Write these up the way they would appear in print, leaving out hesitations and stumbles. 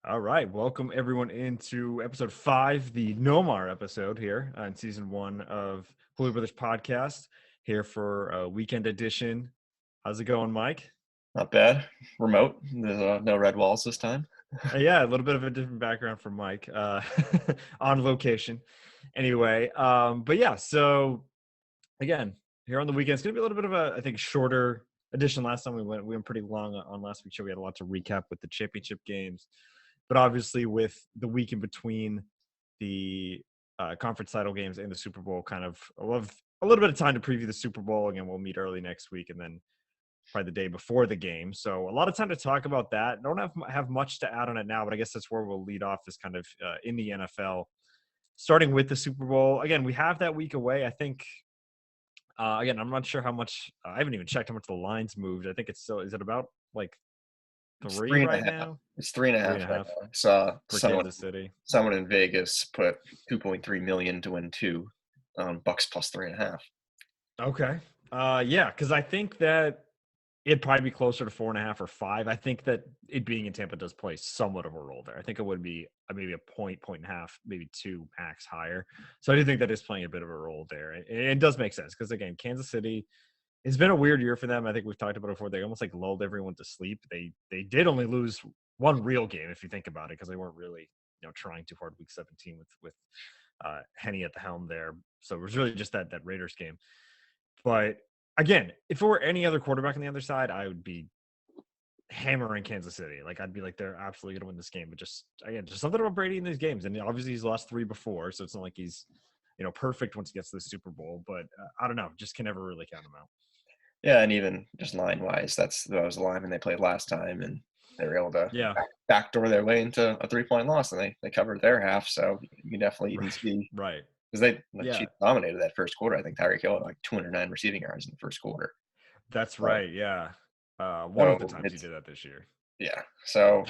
All right, welcome everyone into episode 5, the Nomar episode here on season 1 of Hooley Brothers podcast. Here for a weekend edition. How's it going, Mike? Not bad. Remote. There's no red walls this time. Yeah, a little bit of a different background from Mike on location. Anyway, but yeah, so again, here on the weekend, it's gonna be a little bit of a, I think, shorter edition. Last time we went pretty long on last week's show. We had a lot to recap with the championship games. But obviously, with the week in between the conference title games and the Super Bowl, kind of we'll have a little bit of time to preview the Super Bowl. Again, we'll meet early next week, and then probably the day before the game. So a lot of time to talk about that. Don't have much to add on it now, but I guess that's where we'll lead off. Is kind of in the NFL, starting with the Super Bowl. Again, we have that week away. I think. Again, I'm not sure how much. I haven't even checked how much the lines moved. I think it's still. Is it about like It's three three and right a half. now? It's three and a Three and half a right half now. I saw for someone Kansas City. someone in Vegas put 2.3 million to win two on Bucks plus 3.5. Okay. Yeah, because I think that it'd probably be closer to 4.5 or 5. I think that it being in Tampa does play somewhat of a role there. I think it would be maybe a point and a half, maybe 2 max higher. So I do think that is playing a bit of a role there. And it does make sense because again, Kansas City, it's been a weird year for them. I think we've talked about it before. They almost like lulled everyone to sleep. They did only lose one real game if you think about it, because they weren't really trying too hard week 17 with Henny at the helm there. So it was really just that Raiders game. But again, if it were any other quarterback on the other side, I would be hammering Kansas City. Like I'd be like, they're absolutely going to win this game. But just again, just something about Brady in these games, and obviously he's lost 3 before, so it's not like he's perfect once he gets to the Super Bowl. But I don't know, just can never really count him out. Yeah, and even just line wise, that was the lineman they played last time, and they were able to Yeah, backdoor their way into a 3-point loss, and they covered their half. So you can definitely even right, see right. because they the Yeah, Chiefs dominated that first quarter. I think Tyreek Hill had like 209 receiving yards in the first quarter. that's So, right. Yeah, one of the so times he it's did that this year. yeah. So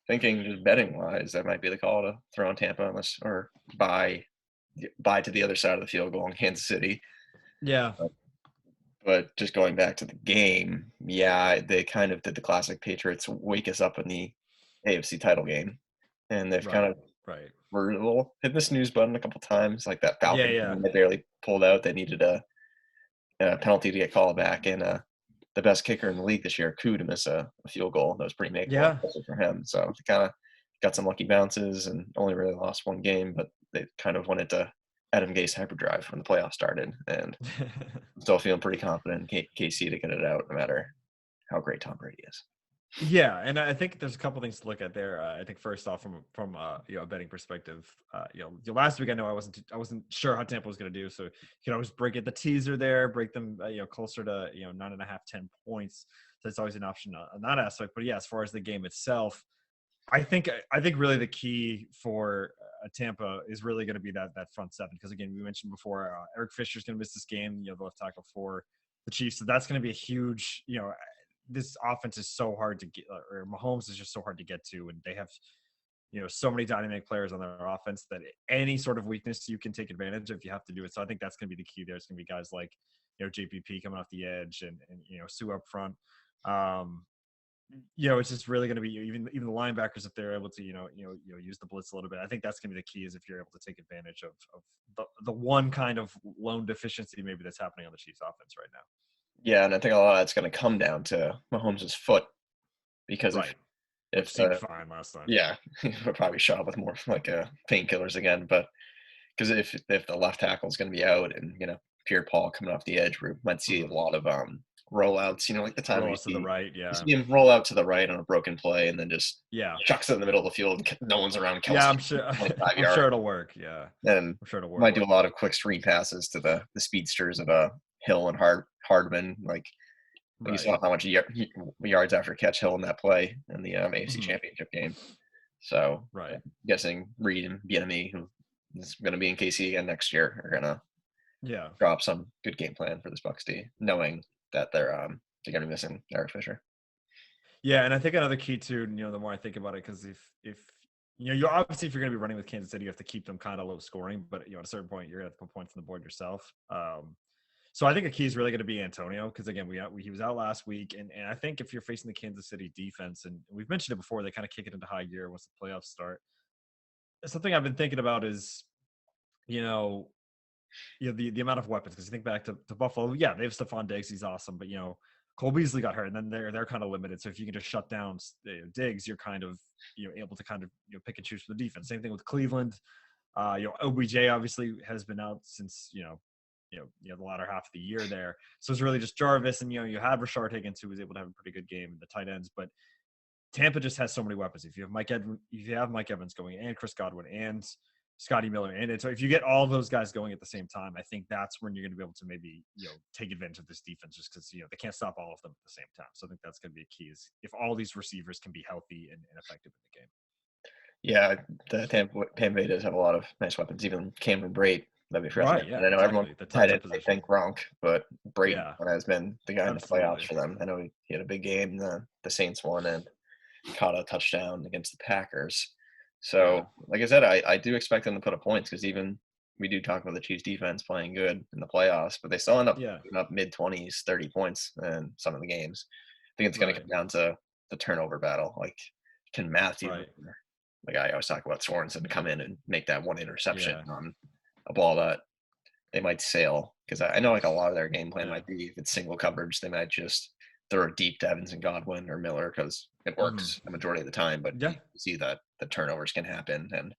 thinking just betting wise, that might be the call to throw on Tampa unless or buy buy to the other side of the field goal in Kansas City. Yeah, But just going back to the game, yeah, they kind of did the classic Patriots wake us up in the AFC title game, and they've kind right, of right. were a little hit the snooze button a couple times, like that Yeah, Falcon yeah, game they barely pulled out. They needed a penalty to get called back, and the best kicker in the league this year, Koo, to miss a field goal that was pretty makeable, yeah. especially for him. So they kind of got some lucky bounces and only really lost one game, but they kind of went into Adam Gase hyperdrive when the playoffs started, and I'm still feeling pretty confident in KC to get it out, no matter how great Tom Brady is. Yeah, and I think there's a couple things to look at there. I think first off, from a betting perspective, last week I know I wasn't sure how Tampa was going to do, so you can always break it the teaser there, break them closer to 9.5, 10 points. So it's always an option on that aspect. But yeah, as far as the game itself, I think really the key for Tampa is really going to be that front seven, because again we mentioned before Eric Fisher's going to miss this game, the left tackle for the Chiefs, so that's going to be a huge this offense is so hard to get, or Mahomes is just so hard to get to, and they have so many dynamic players on their offense that any sort of weakness you can take advantage of if you have to do it. So I think that's going to be the key. There's going to be guys like JPP coming off the edge, and Sue up front. Um, it's just really going to be even the linebackers, if they're able to use the blitz a little bit. I think that's going to be the key, is if you're able to take advantage of the one kind of lone deficiency maybe that's happening on the Chiefs offense right now. Yeah, and I think a lot of that's going to come down to Mahomes' foot because if Right. Which if seemed the fine last time. yeah, he'll probably shot up with more like painkillers again. But because if the left tackle is going to be out and Pierre Paul coming off the edge, we might see a Mhm. lot of rollouts. Like the time Roll us to the right. you Yeah. see him roll out to the right on a broken play and then just Yeah. chucks it in the middle of the field and no one's around Yeah. Kelsey I'm sure. 25 I'm yards. sure it'll work. Yeah. And I'm sure it'll work. might do a lot of quick screen passes to the speedsters of Hill and Hardman. Like you Right. saw how much yards after catch Hill in that play in the AFC Mhm. Championship game. So Right. I'm guessing Reed and Bieniemy, who is going to be in KC again next year, are going to Yeah. drop some good game plan for this Bucks team, knowing that they're going to be missing Eric Fisher. Yeah. And I think another key too, the more I think about it, because if you're obviously, if you're going to be running with Kansas City, you have to keep them kind of low scoring, but at a certain point, you're going to have to put points on the board yourself. So I think a key is really going to be Antonio because again, he was out last week, and I think if you're facing the Kansas City defense, and we've mentioned it before, they kind of kick it into high gear once the playoffs start. Something I've been thinking about is, you know, the amount of weapons because you think back to Buffalo, yeah, they have Stephon Diggs, he's awesome, but Cole Beasley got hurt, and then they're kind of limited. So if you can just shut down Diggs, you're kind of able to kind of pick and choose for the defense. Same thing with Cleveland. OBJ obviously has been out since the latter half of the year there. So it's really just Jarvis, and you had Rashard Higgins who was able to have a pretty good game in the tight ends, but Tampa just has so many weapons. If you have Mike Evans going and Chris Godwin and Scotty Miller, and so if you get all those guys going at the same time, I think that's when you're going to be able to maybe take advantage of this defense, just because they can't stop all of them at the same time. So I think that's going to be a key, is if all these receivers can be healthy and effective in the game. Yeah, the Tampa Bay does have a lot of nice weapons. Even Cameron Brate, that'd be for Right? Yeah, and I know everyone exactly. The tied tight in, end they position. think Gronk, but Brate Yeah, has been the guy in the playoffs absolutely. for them. I know he had a big game. The Saints won and caught a touchdown against the Packers. Yeah. So, like I said, I do expect them to put up points because even we do talk about the Chiefs defense playing good in the playoffs, but they still end up Yeah. putting up mid-20s, 30 points in some of the games. I think it's going to Right. come down to the turnover battle. Like, can Matthew, Right. like I always talk about Sorensen, come in and make that one interception Yeah. on a ball that they might sail? Because I know like a lot of their game plan Yeah. might be, if it's single coverage, they might just throw it deep to Evans and Godwin or Miller because it works a majority of the time. But Yeah. you see that the turnovers can happen, and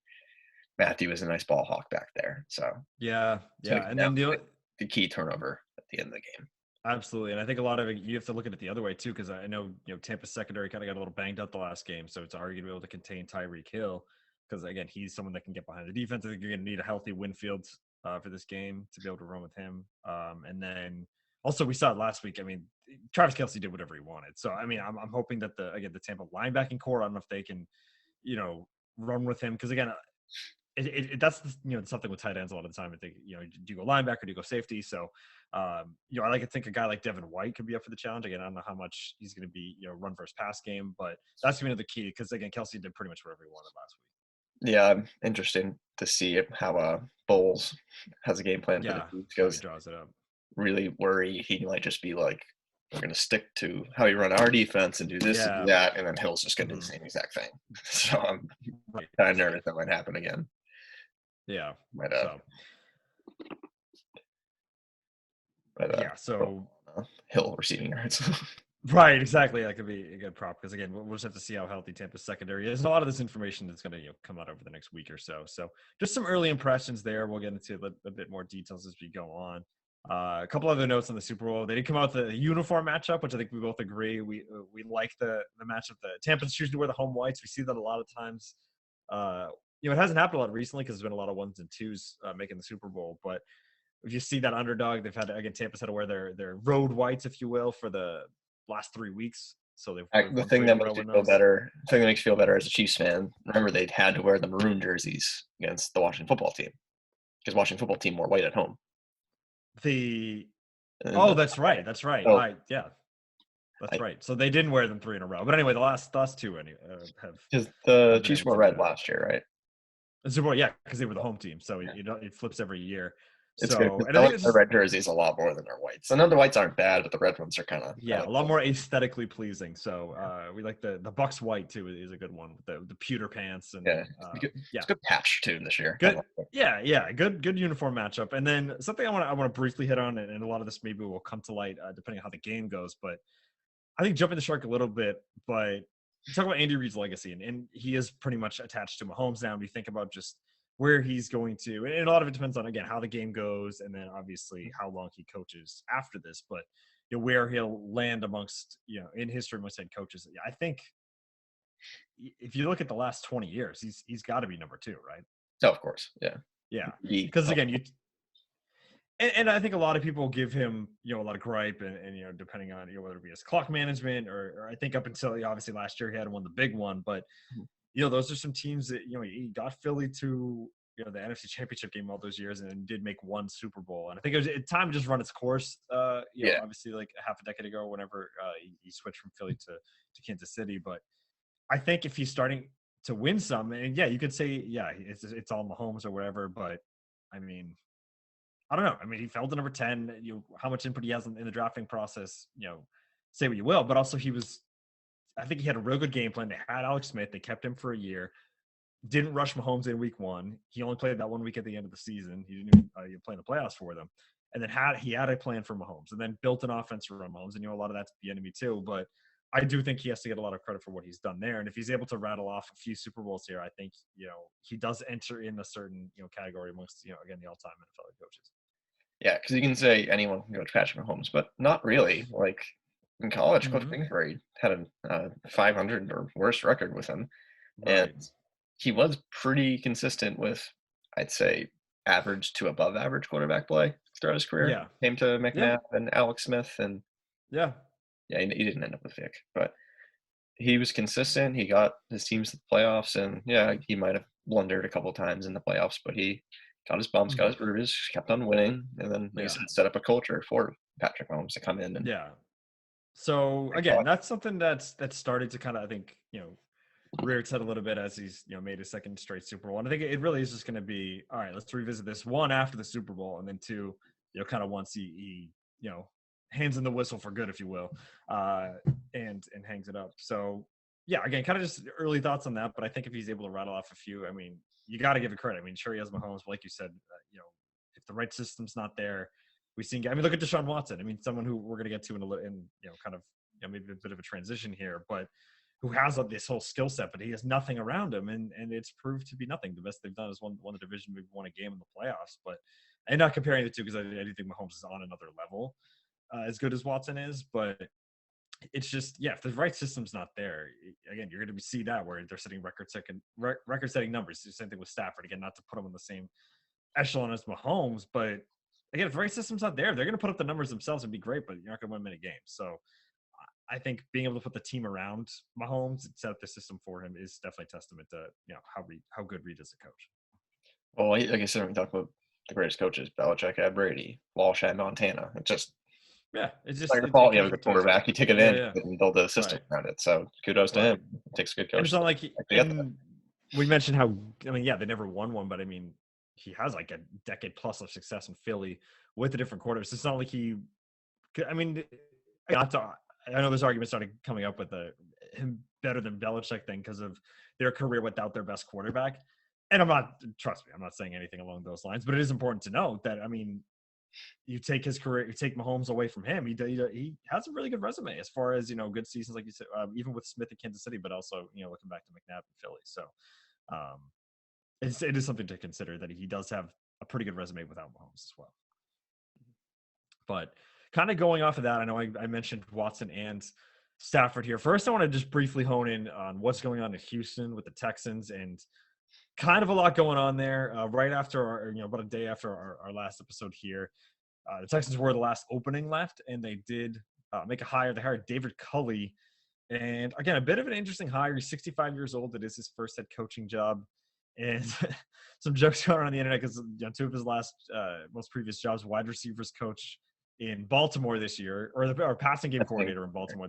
Matthew is a nice ball hawk back there. So Yeah. it's going Yeah. to come And down then to the key turnover at the end of the game. absolutely, and I think a lot of it, you have to look at it the other way too, because I know Tampa's secondary kind of got a little banged up the last game, so it's hard to be able to contain Tyreek Hill because again, he's someone that can get behind the defense. I think you're going to need a healthy Winfield for this game to be able to run with him. And then also we saw it last week. I mean, Travis Kelce did whatever he wanted, so I mean, I'm hoping that the Tampa linebacking core, I don't know if they can, run with him because again, that's something with tight ends a lot of the time. I think do you go linebacker, do you go safety? So I like to think a guy like Devin White could be up for the challenge. Again, I don't know how much he's going to be run versus pass game, but that's going to be the key because again, Kelsey did pretty much whatever he wanted last week. Yeah, I'm interested to see how Bowles has a game plan for the Yeah, Chiefs how he because draws it up. really worry he might just be like, we're going to stick to how you run our defense and do this and do Yeah. that, and then Hill's just going to do the Mhm. same exact thing. So I'm Right. kind of nervous that might happen again. Yeah. Might So yeah. throw So Hill receiving yards. right, exactly. That could be a good prop because again, we'll just have to see how healthy Tampa's secondary is. And a lot of this information that's going to come out over the next week or so. So just some early impressions there. We'll get into a bit more details as we go on. A couple other notes on the Super Bowl. They did come out with a uniform matchup, which I think we both agree. We like the matchup. The Tampa's choosing to wear the home whites. We see that a lot of times. It hasn't happened a lot recently because there's been a lot of ones and twos making the Super Bowl, but if you see that underdog, they've had again Tampa's had to wear their road whites, if you will, for the last 3 weeks. So they've The won thing three in that a row makes me in feel those. better, the thing that makes me feel better as a Chiefs fan, remember they had to wear the maroon jerseys against the Washington football team because Washington football team wore white at home. The And oh, that's right, that's right. so Yeah, that's I, right. So they didn't wear them 3 in a row. But anyway, the last two because the have been Chiefs able wore to do red that. last year, right? The Super Bowl, yeah, because they were the home team, so it flips every year. It's good So, because and I I think like it's the just red jerseys a lot more than their whites. I know the whites aren't bad, but the red ones are kind of I yeah, a like lot those. more aesthetically pleasing. So we like the Bucks white too is a good one with the pewter pants and Yeah, yeah. it's a good patch too this year. I Good. like it. Yeah. Good uniform matchup. And then something I want to briefly hit on, and a lot of this maybe will come to light depending on how the game goes. But I think jumping the shark a little bit. But you talk about Andy Reid's legacy, and he is pretty much attached to Mahomes now. And you think about just where he's going to, and a lot of it depends on again how the game goes, and then obviously how long he coaches after this. But where he'll land amongst in history amongst head coaches. I think if you look at the last 20 years, he's got to be number 2, right? Oh, of course, yeah. Yeah, Be because again, and I think a lot of people give him a lot of gripe, and depending on whether it be his clock management or I think up until obviously last year he hadn't won the big one, but those are some teams that he got Philly to the NFC Championship game all those years and did make one Super Bowl, and I think it was time to just run its course. yeah. Obviously like a half a decade ago, whenever he switched from Philly to Kansas City, but I think if he's starting to win some, and yeah, you could say, yeah, it's all Mahomes or whatever, but I mean, I don't know. I mean, he fell to number 10. How much input he has in the drafting process, say what you will, but also I think he had a real good game plan. They had Alex Smith. They kept him for a year. Didn't rush Mahomes in week 1. He only played that 1 week at the end of the season. He didn't even play in the playoffs for them. And then he had a plan for Mahomes, and then built an offense around Mahomes. And a lot of that's the enemy too. But I do think he has to get a lot of credit for what he's done there. And if he's able to rattle off a few Super Bowls here, I think he does enter in a certain category amongst again the all-time NFL coaches. Yeah, because you can say anyone can coach Patrick Mahomes, but not really. Like in college, Cliff Mm-hmm. Kingsbury had a 500 or worse record with him, and Right. he was pretty consistent with, I'd say, average to above average quarterback play throughout his career. Yeah. Came to Yeah. McNabb and Alex Smith, and Yeah. yeah, he didn't end up with Vic, but he was consistent. He got his teams to the playoffs, and yeah, he might have blundered a couple times in the playoffs, but he got his bumps, got Mm-hmm. his bruises, kept on winning, and then, like I Yeah. said, set up a culture for Patrick Mahomes to come in and Yeah. So make again, thought. that's something that's started to kind of, I think, rear its head a little bit as he's made his second straight Super Bowl. And I think it really is just going to be all right. Let's revisit this, one, after the Super Bowl, and then two, kind of once he hands in the whistle for good, if you will, and hangs it up. So yeah, again, kind of just early thoughts on that. But I think if he's able to rattle off a few, I mean, you got to give it credit. I mean, sure, he has Mahomes, but like you said, if the right system's not there, we've seen. I mean, look at Deshaun Watson. I mean, someone who we're going to get to in kind of maybe a bit of a transition here, but who has this whole skill set, but he has nothing around him, and it's proved to be nothing. The best they've done is won the division, maybe won a game in the playoffs. But I'm not comparing the two because I do think Mahomes is on another level, as good as Watson is. But it's just, yeah, if the right system's not there, again, you're going to see that where they're setting record-setting numbers. The same thing with Stafford. Again, not to put him in the same echelon as Mahomes, but again, if the right system's not there, they're going to put up the numbers themselves and be great, but you're not going to win many games. So I think being able to put the team around Mahomes and set up the system for him is definitely a testament to how good Reid is a coach. Well, like I said, when we talk about the greatest coaches, Belichick had Brady, Walsh had Montana. It's just Yeah, it's it's not just your it fault you have comes a with good the territory. quarterback. You take Yeah, advantage yeah, of it and build a system right, around it. So kudos to him. right. It takes a good And coach it's to not like actually get there. and we mentioned how, I mean, yeah, they never won one, but I mean, he has like a decade plus of success in Philly with the different quarterbacks. It's not like I mean, not to, I know this argument started coming up with the him better than Belichick thing because of their career without their best quarterback. And trust me, I'm not saying anything along those lines, but it is important to note that, I mean, you take his career, you take Mahomes away from him, he has a really good resume as far as, good seasons, like you said, even with Smith in Kansas City, but also, looking back to McNabb in Philly. So um, it is something to consider that he does have a pretty good resume without Mahomes as well. But kind of going off of that, I know I mentioned Watson and Stafford here. First, I want to just briefly hone in on what's going on in Houston with the Texans, and kind of a lot going on there. Right after about a day after our last episode here, the Texans were the last opening left, and they did make a hire. They hired David Culley, and again, a bit of an interesting hire. He's 65 years old. It is his first head coaching job, and some jokes going around on the internet because two of his most previous jobs, wide receivers coach in Baltimore this year, or passing game coordinator in Baltimore.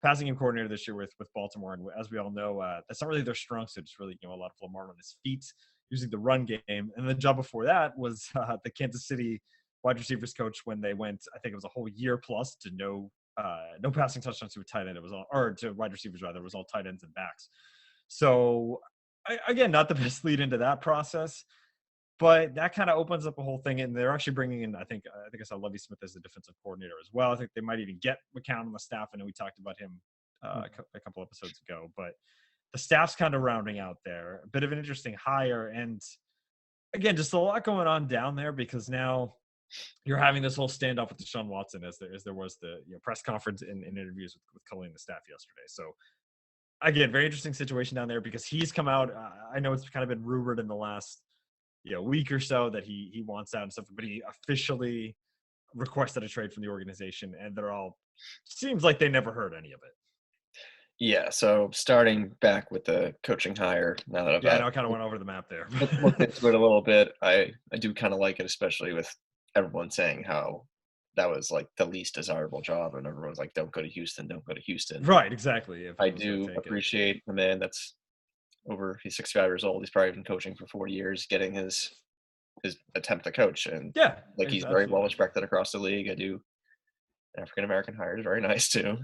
Passing game coordinator this year with Baltimore, and as we all know, that's not really their strong suit. It's really a lot of Lamar on his feet, using the run game. And the job before that was the Kansas City wide receivers coach when they went, I think it was a whole year plus to no passing touchdowns to a tight end. It was all, or to wide receivers rather. It was all tight ends and backs. So again, not the best lead into that process. But that kind of opens up a whole thing, and they're actually bringing in. I think I saw Lovie Smith as the defensive coordinator as well. I think they might even get McCown on the staff. I know we talked about him a couple episodes ago, but the staff's kind of rounding out there. A bit of an interesting hire, and again, just a lot going on down there because now you're having this whole standoff with Deshaun Watson as there was the press conference and interviews with Cully and the staff yesterday. So again, very interesting situation down there because he's come out. I know it's kind of been rumored in the last week or so that he wants out and stuff, but he officially requested a trade from the organization, and they're all seems like they never heard any of it. Yeah, so starting back with the coaching hire, now that Yeah, I I've know I kind of went over the map there. looked into it a little bit, I do kind of like it, especially with everyone saying how that was like the least desirable job, and everyone's like, "Don't go to Houston, don't go to Houston." Right, exactly. If I anyone's going to do take it. appreciate the man that's he's 65 years old. He's probably been coaching for 40 years, getting his his attempt to coach, and Yeah, like he's very well absolutely. respected across the league. I do African American hires very nice too.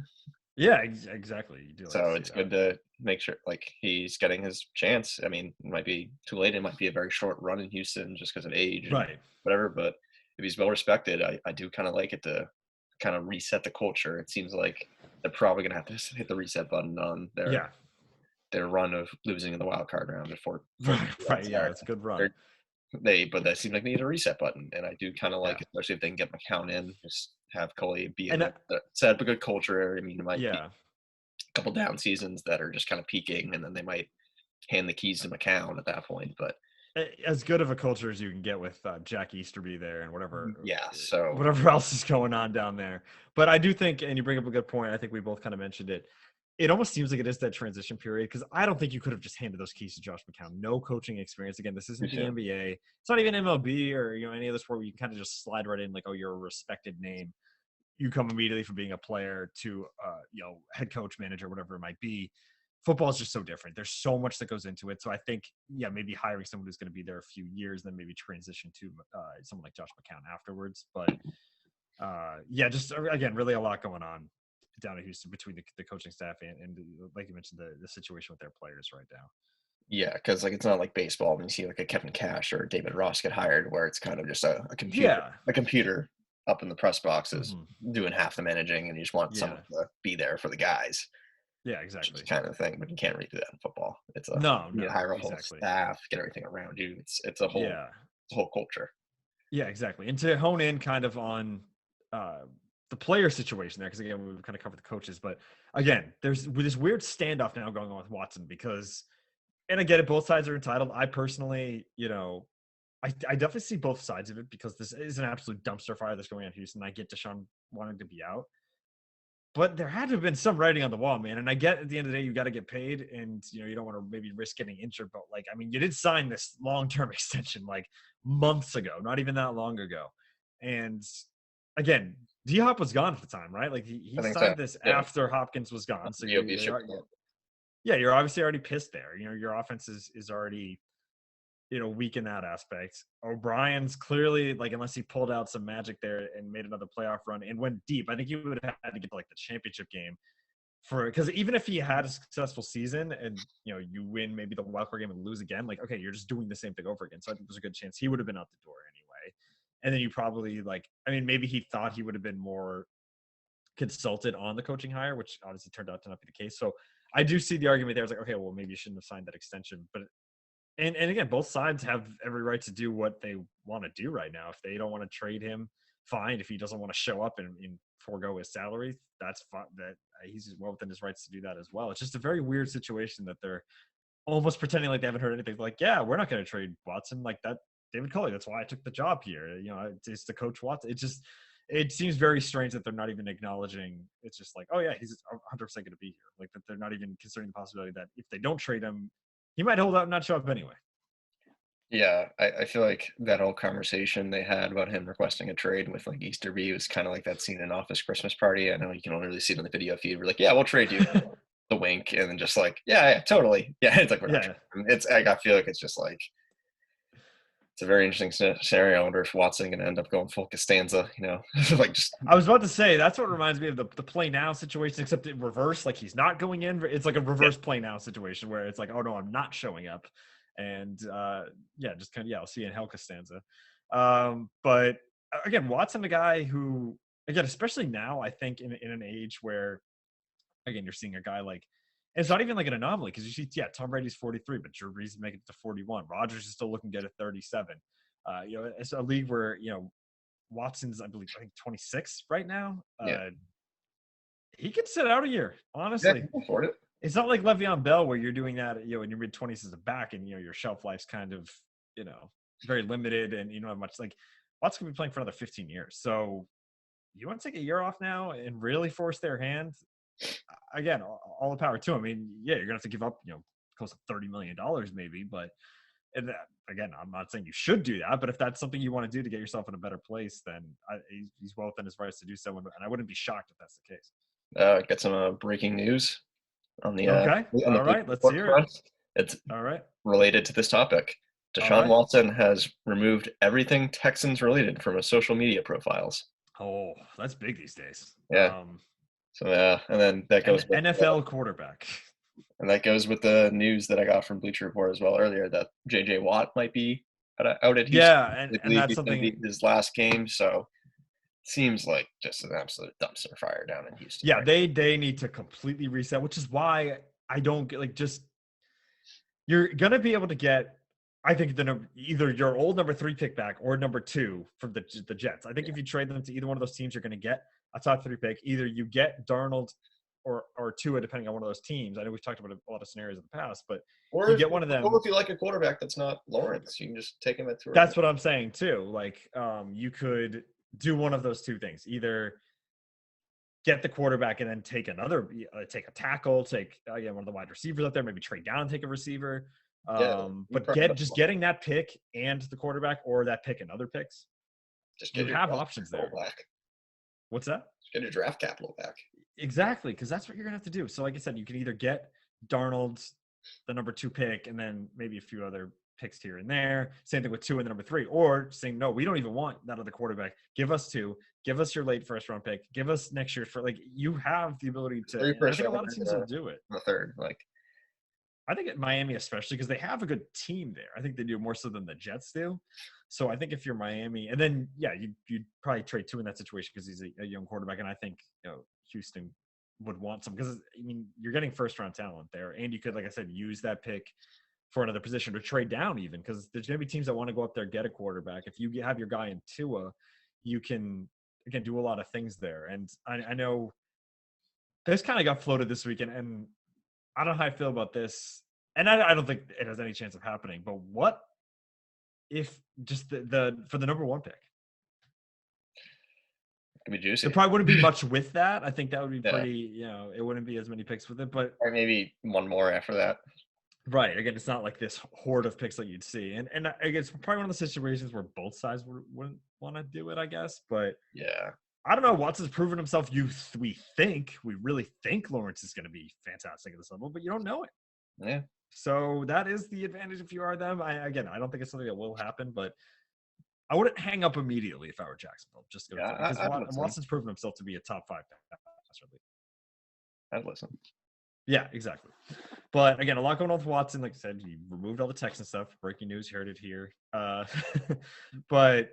Yeah, exactly. You do like to So see it's that. good to make sure like he's getting his chance. I mean, it might be too late. It might be a very short run in Houston just because of age and Right. whatever. But if he's well respected, I do kind of like it to kind of reset the culture. It seems like they're probably gonna have to hit the reset button on Yeah. their run of losing in the wild card round before Right. Right. Yeah, that's a good run. they're but that seems like they need a reset button, and I do kind of like, Yeah. especially if they can get McCown in, just have Coley be in And there, set up a good culture. I mean, it might be yeah. a couple down seasons that are just kind of peaking, and then they might hand the keys to McCown at that point. But As good of a culture as you can get with Jack Easterby there and whatever yeah, so whatever else is going on down there. But I do think, and you bring up a good point. I think we both kind of mentioned it. It almost seems like it is that transition period because I don't think you could have just handed those keys to Josh McCown. No coaching experience. Again, this too isn't the soon. NBA. It's not even MLB or any other sport where you can kind of just slide right in like, oh, you're a respected name. You come immediately from being a player to head coach, manager, whatever it might be. Football is just so different. There's so much that goes into it. So I think, yeah, maybe hiring someone who's going to be there a few years, then maybe transition to someone like Josh McCown afterwards. But yeah, just again, really a lot going on down in Houston between the coaching staff and like you mentioned, the situation with their players right now. Yeah, because like it's not like baseball when you see like a Kevin Cash or David Ross get hired, where it's kind of just Yeah. a computer up in the press boxes Hmm. doing half the managing, and you just want someone Yeah. to be there for the guys. Yeah. Which is Exactly. kind of the thing, but you can't really do that in football. No. You need to No. hire a whole Exactly. staff, get everything around you. Yeah. It's a whole culture. Yeah, exactly. And to hone in kind of on uh, the player situation there, because again, we've kind of covered the coaches, but again, there's this weird standoff now going on with Watson because, and I get it, both sides are entitled. I personally, I definitely see both sides of it because this is an absolute dumpster fire that's going on in Houston. I get Deshaun wanting to be out, but there had to have been some writing on the wall, man. And I get at the end of the day, you got to get paid, and you don't want to maybe risk getting injured. But like, I mean, you did sign this long-term extension like months ago, not even that long ago. And again, D Hop was gone at the time, right? Like he I think so. signed this Yeah, after Hopkins was gone. So the obvious shit. yeah, you're obviously already pissed there. Your offense is already weak in that aspect. O'Brien's clearly like, unless he pulled out some magic there and made another playoff run and went deep, I think he would have had to get to like the championship game for because even if he had a successful season and you win maybe the wild card game and lose again, like okay, you're just doing the same thing over again. So I think there's a good chance he would have been out the door anyway. And then you probably like, I mean, maybe he thought he would have been more consulted on the coaching hire, which obviously turned out to not be the case. So I do see the argument there. It's like, okay, well, maybe you shouldn't have signed that extension. But and again, both sides have every right to do what they want to do right now. If they don't want to trade him, fine. If he doesn't want to show up and forego his salary, that's fine. That he's well within his rights to do that as well. It's just a very weird situation that they're almost pretending like they haven't heard anything. Like, yeah, we're not going to trade Watson like that. David Culley, that's why I took the job here. It's the coach Watson. It seems very strange that they're not even acknowledging. It's just like, oh yeah, he's 100% going to be here. Like that they're not even considering the possibility that if they don't trade him, he might hold out and not show up anyway. Yeah, I feel like that whole conversation they had about him requesting a trade with like Easterby was kind of like that scene in Office Christmas Party. I know you can only really see it on the video feed. We're like, yeah, we'll trade you the wink, and then just like, yeah, totally, yeah. It's like we're not. Yeah. It's I feel like it's just like it's a very interesting scenario. I wonder if Watson going to end up going full Costanza, like just I was about to say that's what reminds me of the play now situation, except in reverse. Like he's not going in. It's like a yeah, reverse play now situation where it's like, oh no, I'm not showing up, and yeah, just kind of I'll see you in hell Costanza. But again, Watson, a guy who again, especially now, I think in an age where again you're seeing a guy like. And it's not even like an anomaly because you see, yeah, Tom Brady's 43, but Drew Brees is making it to 41. Rodgers is still looking good at 37. It's a league where Watson's, I think 26 right now. yeah, He could sit out a year, yeah, honestly. he can afford it. It's not like Le'Veon Bell where you're doing that, in your mid 20s as a back, and your shelf life's kind of, very limited, and you don't have much. Like Watson could be playing for another 15 years. So you want to take a year off now and really force their hand? Again, all the power to him. I mean, yeah, you're gonna have to give up, close to $30 million maybe, but and again, I'm not saying you should do that, but if that's something you want to do to get yourself in a better place, then he's well within his rights to do so, and I wouldn't be shocked if that's the case. Got some breaking news on Okay, the all Bleacher right, let's Report hear it. front. It's All right, related to this topic. All Deshaun right. Watson has removed everything Texans related from his social media profiles. Oh, that's big these days. Yeah. So and then An NFL quarterback. that goes with the news that I got from Bleacher Report as well earlier that J.J. Watt might be out at Houston. Yeah, They and believe that's he's going to be something. his last game. So seems like just an absolute dumpster fire down in Houston, Yeah, right? they need to completely reset, which is why I don't get like just you're gonna be able to get. I think either your old number 3 pick back or number 2 from the Jets. I think if you trade them to either one of those teams, you're going to get a top 3 pick. Either you get Darnold or Tua, depending on one of those teams. I know we've talked about a lot of scenarios in the past, but Or you if get one of or them. if you like a quarterback that's not Lawrence, you can just take him at 2 or 3. That's what I'm saying too. Like you could do one of those two things: either get the quarterback and then take a tackle, take again one of the wide receivers up there, maybe trade down and take a receiver. Yeah, you But probably getting that pick and the quarterback, or that pick and other picks, just you get your have draft options capital there. back. What's that? Just get your draft capital back. Exactly, because that's what you're gonna have to do. So, like I said, you can either get Darnold, the number 2 pick, and then maybe a few other picks here and there. Same thing with 2 and the number 3, or saying no, we don't even want that other quarterback. Give us 2. Give us your late first round pick. Give us next year for like you have the ability to. 3 And I first think a lot of rounders teams will do it. in a third. Like, I think at Miami, especially because they have a good team there. I think they do more so than the Jets do. So I think if you're Miami, and then yeah, you'd probably trade 2 in that situation because he's a young quarterback, and I think Houston would want some because I mean you're getting first round talent there, and you could, like I said, use that pick for another position or trade down even because there's going to be teams that want to go up there get a quarterback. If you have your guy in Tua, you can again do a lot of things there. And I know this kind of got floated this weekend, and I don't know how I feel about this, and I don't think it has any chance of happening. But what if just the for the number 1 pick? it could be There juicy. probably wouldn't be much with that. I think that would be Yeah, pretty. It wouldn't be as many picks with it. But or maybe one more after that. right again, it's not like this horde of picks that you'd see, and I guess probably one of the situations where both sides wouldn't want to do it. I guess, but Yeah, I don't know. Watson's proven himself. We really think Lawrence is going to be fantastic at this level, but you don't know it. yeah, So that is the advantage if you are them. I don't think it's something that will happen, but I wouldn't hang up immediately if I were Jacksonville. Just yeah. because I'd listen. Watson's proven himself to be a top 5 passer. I'd listen. Yeah, exactly. But again, a lot going on with Watson. Like I said, he removed all the Texan stuff. Breaking news, heard it here. But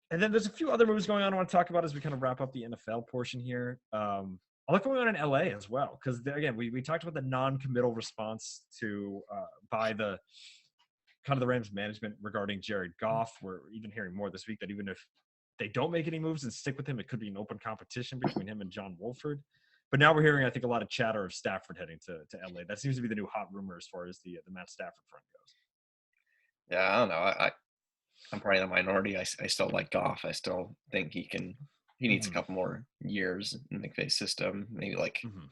and then there's a few other moves going on I want to talk about as we kind of wrap up the NFL portion here. A lot going on in LA as well, because again, we talked about the non-committal response to by the kind of the Rams management regarding Jared Goff. We're even hearing more this week that even if they don't make any moves and stick with him, it could be an open competition between him and John Wolford. But now we're hearing, I think, a lot of chatter of Stafford heading to LA. That seems to be the new hot rumor as far as the Matt Stafford front goes. Yeah, I don't know. I'm probably in the minority. I still like Goff. I still think he needs a Mm-hmm. couple more years in McVay's system. Maybe like, Mm-hmm.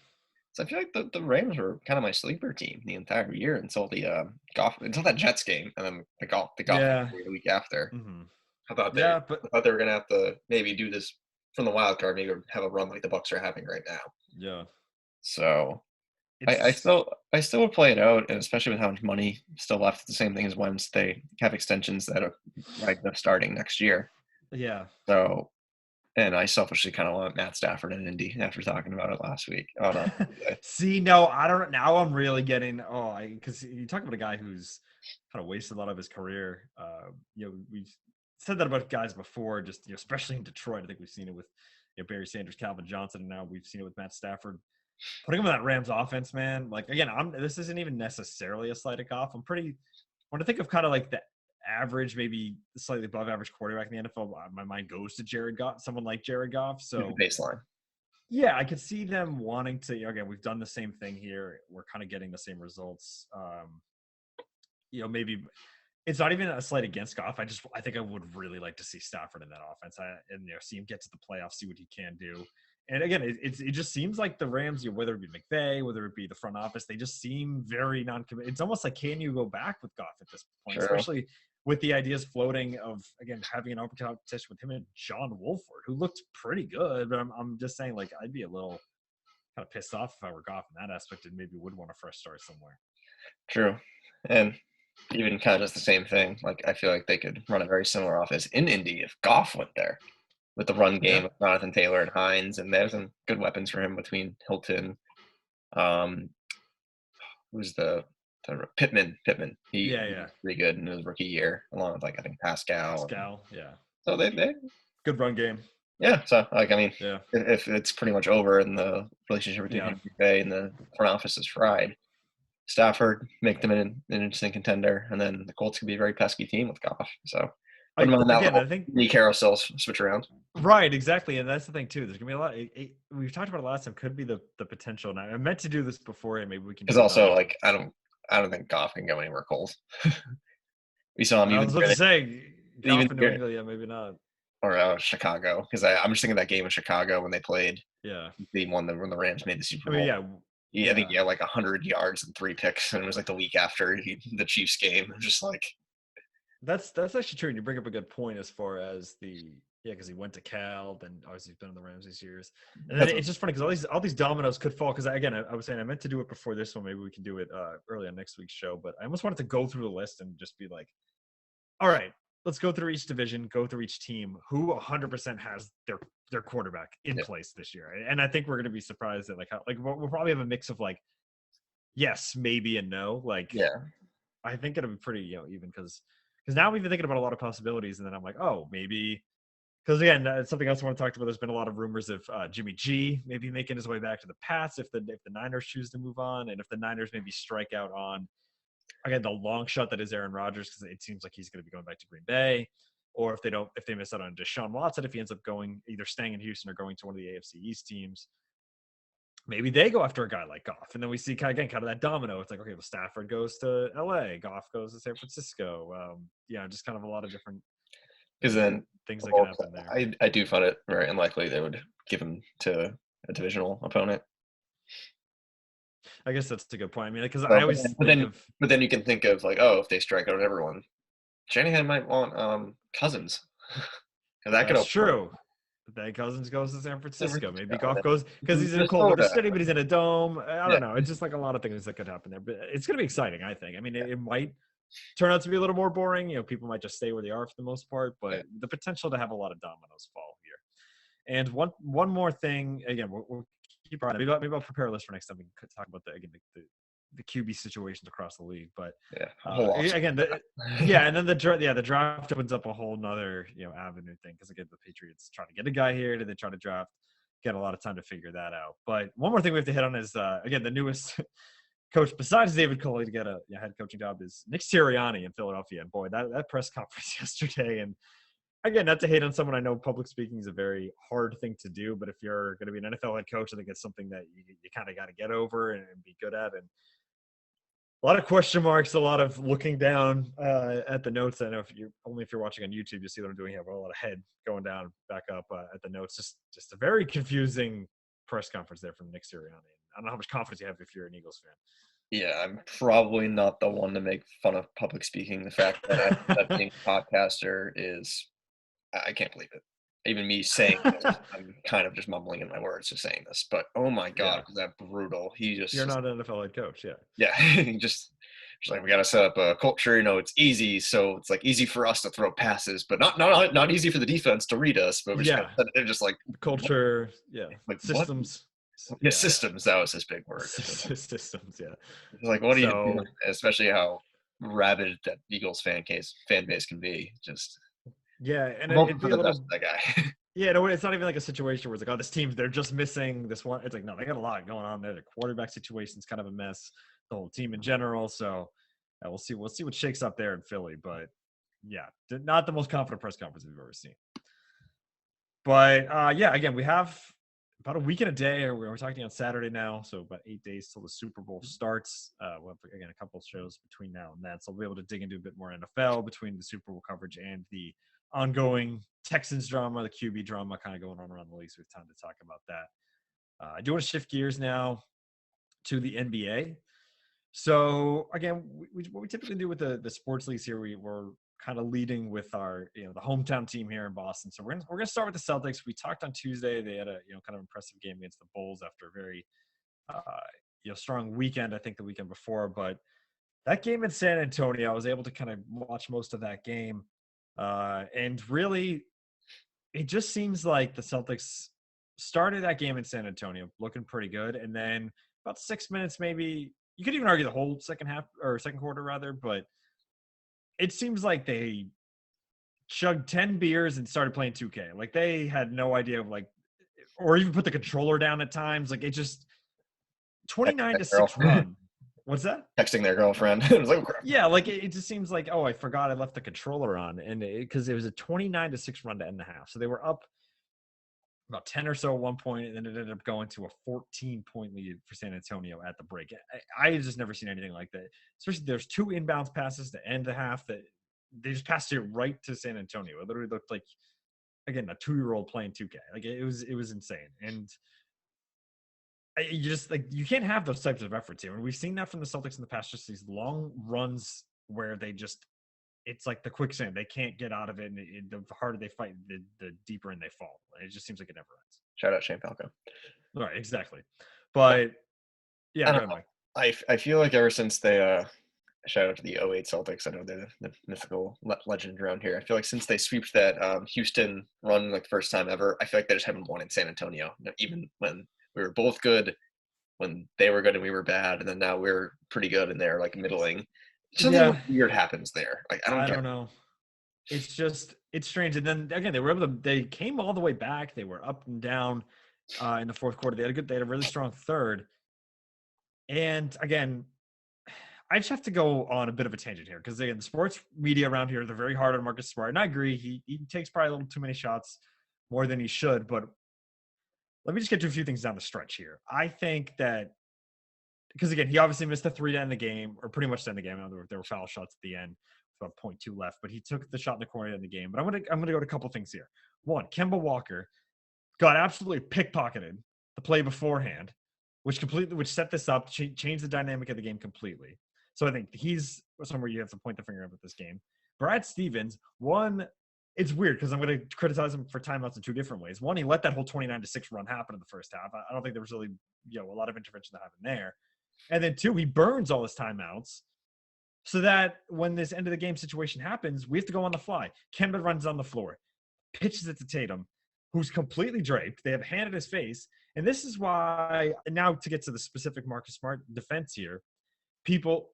so I feel like the Rams were kind of my sleeper team the entire year until the Goff until that Jets game, and then the Goff Yeah. the week after. Mm-hmm. I Yeah, but thought they were gonna have to maybe do this from the wild card, maybe have a run like the Bucks are having right now. yeah, So I it's still would play it out, and especially with how much money still left. The same thing as Wentz, they have extensions that are right up starting next year. yeah. So, and I selfishly kind of want Matt Stafford in Indy after talking about it last week. Oh no, See, no, I don't. Now I'm really getting because you talk about a guy who's kind of wasted a lot of his career. We've said that about guys before, just especially in Detroit. I think we've seen it with Barry Sanders, Calvin Johnson, and now we've seen it with Matt Stafford. Putting him in that Rams offense, man. Like again, this isn't even necessarily a slight off. When I think of kind of like the average, maybe slightly above average quarterback in the NFL, my mind goes to Jared Goff, someone like Jared Goff. the So baseline. yeah, I could see them wanting to. Again, we've done the same thing here. We're kind of getting the same results. Maybe it's not even a slight against Goff. I think I would really like to see Stafford in that offense, and see him get to the playoffs, see what he can do. And again, it just seems like the Rams, whether it be McVay, whether it be the front office, they just seem very non-committed. It's almost like, can you go back with Goff at this point, True. especially with the ideas floating of again having an open competition with him and John Wolford, who looked pretty good. But I'm just saying, like, I'd be a little kind of pissed off if I were Goff in that aspect, and maybe would want a fresh start somewhere. True. And even kind of just the same thing. Like I feel like they could run a very similar offense in Indy if Goff went there with the run game Yeah, of Jonathan Taylor and Hines, and there's some good weapons for him between Hilton. Um, who's the Pittman? yeah, He yeah. was pretty good in his rookie year, along with like I think Pascal. Pascal, yeah. So they Good run game. yeah. So like I mean, Yeah, if it's pretty much over and the relationship between yeah. him and McVay and the front office is fried, Stafford make them an interesting contender, and then the Colts could be a very pesky team with Goff. So wouldn't mind that Again, I little think mini carousel switch around. right, exactly, and that's the thing too. There's gonna be a lot. We've talked about it last time. Could be the potential. And I meant to do this before, and maybe we can Because do it also on. like I don't think Goff can go anywhere cold. We saw him I even was about to say, even golf in New England, yeah, maybe not. or Chicago because I'm just thinking of that game in Chicago when they played. Yeah, They won when the Rams made the Super I mean, Bowl. yeah, I think yeah. he had like 100 yards and 3 picks, and it was like the week after the Chiefs game. Just like That's actually true. And you bring up a good point as far as the because he went to Cal, then obviously he's been in the Rams these years, and then that's it's just funny because all these dominoes could fall. Because again, I was saying I meant to do it before this one. Maybe we can do it early on next week's show. But I almost wanted to go through the list and just be like, all right, let's go through each division, go through each team. Who 100% has their quarterback in yeah, place this year? And I think we're going to be surprised at like how like we'll probably have a mix of like yes, maybe, and no. Like yeah. I think it'll be pretty even because now I'm even thinking about a lot of possibilities, and then I'm like, oh, maybe because again, something else I want to talk about. There's been a lot of rumors of Jimmy G maybe making his way back to the Pats if the Niners choose to move on, and if the Niners maybe strike out on again the long shot that is Aaron Rodgers because it seems like he's going to be going back to Green Bay, or if they miss out on Deshaun Watson if he ends up going either staying in Houston or going to one of the AFC East teams. Maybe they go after a guy like Goff, and then we see kind of that domino. It's like okay, well Stafford goes to L.A., Goff goes to San Francisco. Just kind of a lot of different Because then things that can happen there. I do find it very unlikely they would give him to a divisional opponent. I guess that's a good point. I mean, because So, I but always then, but think then of but then you can think of like, oh, if they strike out everyone, Shanahan might want Cousins because that could that's open up true. Then Cousins goes to San San Francisco. Maybe Francisco and Goff then goes because he's in a cold weather Minnesota. city, but he's in a dome. I Yeah, don't know. It's just like a lot of things that could happen there. But it's going to be exciting, I think. I mean, it might turn out to be a little more boring. People might just stay where they are for the most part, yeah. but the potential to have a lot of dominoes fall here. And one more thing, again, we'll keep our maybe I'll prepare a list for next time. We can talk about the QB situations across the league. But Yeah, a whole off. again, yeah, and then the draft opens up a whole nother avenue thing because again, the Patriots trying to get a guy here. Do they try to draft? Get a lot of time to figure that out. But one more thing we have to hit on is again the newest coach besides David Culley to get a head coaching job is Nick Sirianni in Philadelphia. And boy, that press conference yesterday and again, not to hate on someone. I know public speaking is a very hard thing to do, but if you're going to be an NFL head coach, I think it's something that you kind of got to get over and be good at. And a lot of question marks, a lot of looking down at the notes. I know if you're watching on YouTube, you see what I'm doing here. But a lot of head going down, back up at the notes. Just a very confusing press conference there from Nick Sirianni. I don't know how much confidence you have if you're an Eagles Yeah, I'm probably not the one to make fun of public speaking. The fact that being a podcaster is, I can't believe it. Even me saying this, fan. I'm kind of just mumbling in my words just saying this. But oh my God, Yeah, was that brutal? He you're not an NFL head coach. Yeah. yeah, he just like we got to set up a culture. It's easy, so it's like easy for us to throw passes, but not easy for the defense to read us. But we're just Yeah. they're just like what? Culture. Yeah. Like what? Systems. Yeah, Yeah. systems. That was his big word. Systems. Yeah. Like, what are you doing? So Especially how rabid that Eagles fan base can be. Just yeah, and I'm hoping it'd for be a the best little. for that guy. Yeah, no, it's not even like a situation where it's like, oh, this team, they're just missing this one. It's like, no, they got a lot going on there. The quarterback situation's kind of a mess. The whole team in general. So we'll see. We'll see what shakes up there in Philly. But yeah, not the most confident press conference we've ever seen. But yeah, again, we have about a week and a day. Or we're talking on Saturday now, so about 8 days till the Super Bowl starts. We'll have again a couple of shows between now and then, so we'll be able to dig into a bit more NFL between the Super Bowl coverage and the ongoing Texans drama, the QB drama, kind of going on around the league. So we have time to talk about that. I do want to shift gears now to the NBA. So again, what we typically do with the sports leagues here, we're kind of leading with our the hometown team here in Boston. So we're gonna start with the Celtics. We talked on Tuesday; they had a kind of impressive game against the Bulls after a very strong weekend. I think the weekend before, but that game in San Antonio, I was able to kind of watch most of that game. And really, it just seems like the Celtics started that game in San Antonio looking pretty good. And then about 6 minutes, maybe you could even argue the whole second half or second quarter rather, but it seems like they chugged 10 beers and started playing 2K. Like they had no idea of like, or even put the controller down at times. Like it just Texting 29 their to 6 girl. run. What's that? Texting their girlfriend. It was like, oh, crap. Yeah, like it just seems like, oh, I forgot I left the controller on, and because it was a 29-6 run to end the half, so they were up about 10 or so at one point, and then it ended up going to a 14-point lead for San Antonio at the break. I just never seen anything like that. Especially there's two inbounds passes to end the half that they just passed it right to San Antonio. It literally looked like, again, a 2-year-old playing 2K. Like it was insane, and you just like you can't have those types of efforts here. And we've seen that from the Celtics in the past, just these long runs where they just it's like the quicksand. They can't get out of it, and the harder they fight, the deeper in they fall. It just seems like it never ends. Shout out Shane Falco. Right, exactly. But yeah, I go don't ahead, know. Mike. I feel like ever since they shout out to the '08 Celtics. I know they're the mythical legend around here. I feel like since they sweeped that Houston run like the first time ever, I feel like they just haven't won in San Antonio. Even when we were both good, when they were good and we were bad, and then now we're pretty good and they're like middling. Something Yeah, weird happens there. Like I don't I get don't know. It's just it's strange. And then again, they were able to. They came all the way back. They were up and down in the fourth quarter. They had a good. They had a really strong third. And again, I just have to go on a bit of a tangent here because again, the sports media around here they're very hard on Marcus Smart, and I agree he takes probably a little too many shots, more than he should. But let me just get to a few things down the stretch here. I think that because again, he obviously missed the three to end the game, or pretty much to end the game. I know there were foul shots at the end, with about point 0.2 left, but he took the shot in the corner to end the game. But I'm gonna go to a couple things here. One, Kemba Walker got absolutely pickpocketed the play beforehand, which set this up, changed the dynamic of the game completely. So I think he's somewhere you have to point the finger at with this game. Brad Stevens, one, it's weird because I'm going to criticize him for timeouts in two different ways. One, he let that whole 29-6 run happen in the first half. I don't think there was really a lot of intervention that happened there. And then two, he burns all his timeouts so that when this end of the game situation happens, we have to go on the fly. Kemba runs on the floor, pitches it to Tatum, who's completely draped. They have a hand in his face. And this is why, now to get to the specific Marcus Smart defense here, people,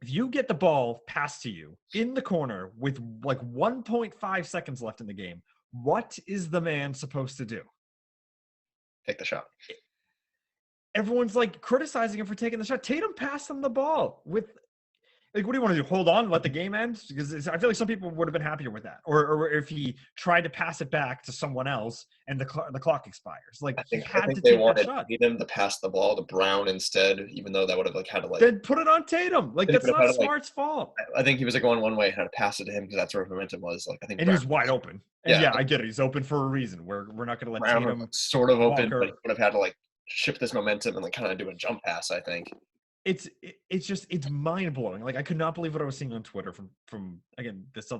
if you get the ball passed to you in the corner with like 1.5 seconds left in the game, what is the man supposed to do? take the shot. Everyone's like criticizing him for taking the shot. Tatum passed him the ball with like, what do you want to do? Hold on, let the game end? Because I feel like some people would have been happier with that. Or if he tried to pass it back to someone else and the clock expires. Like, he I had to think they take that wanted shot. Tatum to pass the ball to Brown instead, even though that would have like had to like. Then put it on Tatum. Like, They that's would have not had to, like, Smart's fault. I think he was like going one way and had to pass it to him because that's where momentum was. Like I think And he Brown, was wide open. And yeah, yeah, I get it. He's open for a reason. We're not going to let Brown was Tatum, sort of open, but he Walker. would have had to like shift this momentum and like kind of do a jump pass. I think. It's just it's mind blowing. Like I could not believe what I was seeing on Twitter from again this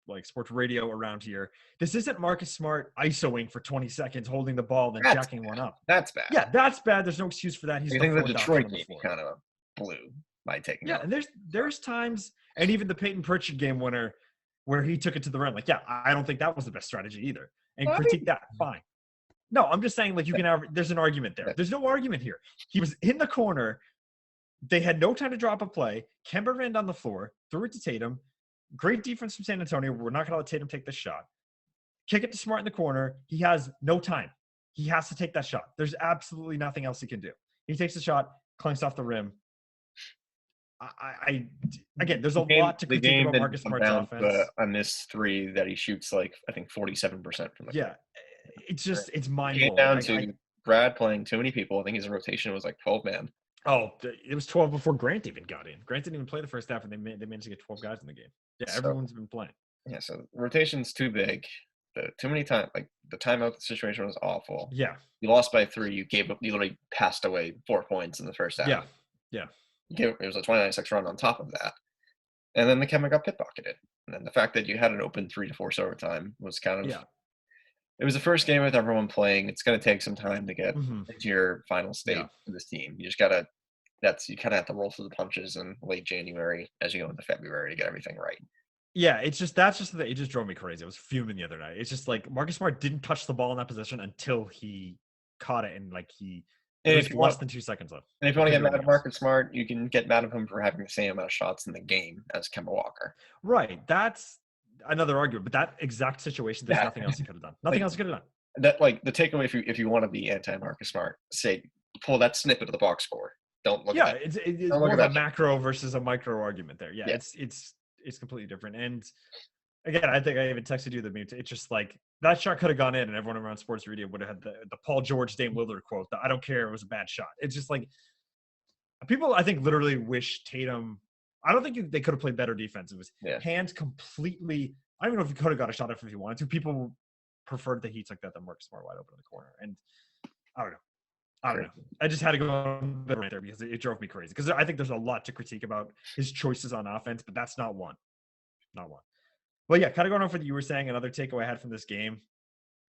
like sports radio around here. This isn't Marcus Smart ISOing for 20 seconds, holding the ball, then That's jacking bad. one up. That's bad. Yeah, that's bad. There's no excuse for that. He's I the think the fourth option Detroit on the game floor. kind of blew by taking Yeah, out. and there's times, and even the Peyton Pritchard game winner, where he took it to the rim. Like, yeah, I don't think that was the best strategy either. And Well, I critique mean, that, fine. No, I'm just saying, like, you can have. There's an argument there. yeah, There's no argument here. He was in the corner. They had no time to drop a play. Kemba ran down the floor, threw it to Tatum. Great defense from San Antonio. We're not going to let Tatum take this shot. Kick it to Smart in the corner. He has no time. He has to take that shot. There's absolutely nothing else he can do. He takes the shot, clanks off the rim. Again, there's a lot to the critique game about didn't Marcus come Smart's down offense. to a missed three that he shoots like I think 47% from the Yeah, it's just it's mind came blowing. down to Brad playing too many people. I think his rotation was like 12 man. It was 12 before Grant even got in. Grant didn't even play the first half, and they managed to get 12 guys in the game. Yeah, everyone's been playing. Yeah, so rotation's too big. Too many times, like the timeout situation was awful. Yeah, You lost by 3. You gave up. You literally passed away 4 points in the first half. Yeah. It was a 29-6 run on top of that, and then the Kemba got pocketed. And then the fact that you had an open 3 to force overtime was kind of. Yeah. It was the first game with everyone playing. It's going to take some time to get Mm-hmm. into your final state Yeah. for this team. You just got to you kind of have to roll through the punches in late January as you go into February to get everything right. Yeah, it's just that's just the it just drove me crazy. I was fuming the other night. It's just like Marcus Smart didn't touch the ball in that position until he caught it, and like there And was less than 2 seconds left. if you He want to couldn't get do mad anything at else. Marcus Smart, you can get mad at him for having the same amount of shots in the game as Kemba Walker. Right. That's another argument. But that exact situation, there's Yeah, nothing else he could have done. Nothing like else he could have done. that. Like the takeaway, if you want to be anti Marcus Smart, say pull that snippet of the box score. Don't look at Yeah, that. it's Don't look more at of a that. macro versus a micro argument there. Yeah, Yeah, it's completely different. And again, I think I even texted you the meme. It's just like that shot could have gone in, and everyone around sports media would have had the Paul George, Dame Lillard quote that I don't care, it was a bad shot. It's just like people, I think, literally wish Tatum. I don't think they could have played better defense. It was yeah. hands completely. I don't even know if he could have got a shot if he wanted to. People preferred the Heat like that than Marcus Smart wide open in the corner, and I don't know. I don't know. I just had to go on the right there because it drove me crazy. Because I think there's a lot to critique about his choices on offense, but that's not one. Not one. Well, yeah, kind of going off what you were saying, another takeaway I had from this game,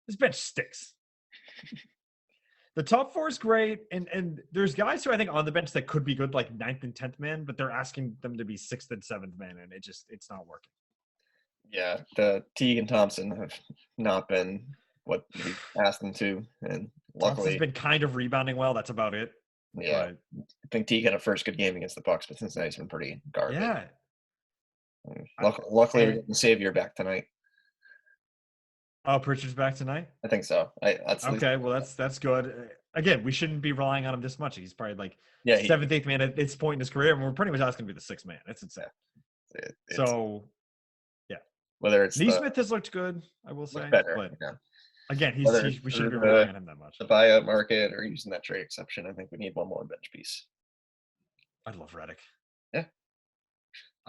this bench sticks. The top four is great, and there's guys who I think on the bench that could be good, like ninth and 10th man, but they're asking them to be sixth and seventh man, and it's not working. Yeah, the Teague and Thompson have not been what we asked them to, and Thompson's luckily, been kind of rebounding well. That's about it. yeah, But I think Teague had a first good game against the Bucks, but since then he's been pretty garbage. yeah, Luckily, we're and getting Savior back tonight. oh, Pritchard's back tonight. I think so. That's at least, Okay, well that's good. Again, we shouldn't be relying on him this much. He's probably like yeah. seventh, eighth man at this point in his career, and we're pretty much asking to be the sixth man. It's insane. It's So yeah, whether it's Neesmith has looked good, I will say, much better. but Yeah. again, Whether we shouldn't be through relying on him that much. the buyout market or using that trade exception, I think we need one more bench piece. I love Redick. Yeah.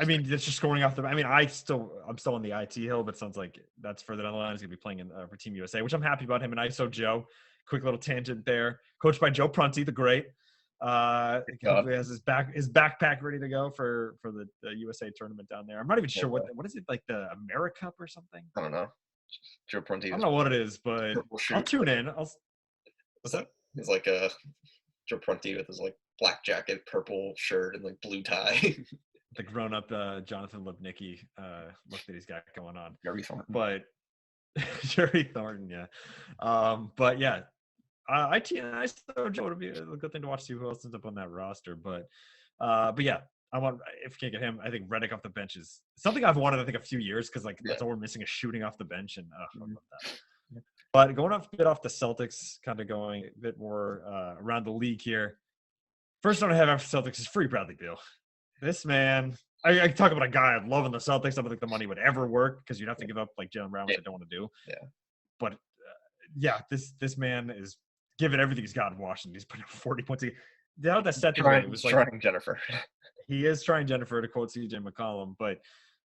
I mean, it's just scoring off the. I mean, I'm still on the IT hill, but it sounds like that's further down the line. He's gonna be playing for Team USA, which I'm happy about him and ISO Joe. Quick little tangent there, coached by Joe Prunty, the great. Hopefully has his backpack ready to go for the USA tournament down there. I'm not even sure what is it, like the America Cup or something. I don't know. Joe Prunty. I don't know what it is, but I'll tune in. What's that? He's like a Joe Prunty with his like black jacket, purple shirt, and like blue tie. The grown-up Jonathan Lipnicki look that he's got going on. Jerry Thornton. But Jerry Thornton, yeah. But yeah, IT and I still Joe would be a good thing to watch. See who else ends up on that roster. But yeah, I want if we can't get him, I think Redick off the bench is something I've wanted. I think a few years because that's all we're missing is shooting off the bench, and I love that. But going off a bit off the Celtics, kind of going a bit more around the league here. First one I have after Celtics is free Bradley Beal. This man, I talk about a guy I love in the Celtics. I don't think the money would ever work because you'd have to give up like Jaylen Brown, which I don't want to do. Yeah. But yeah, this man is giving everything he's got in Washington. He's putting up 40 points. That stat it was like trying Jennifer. He is trying Jennifer, to quote CJ McCollum, but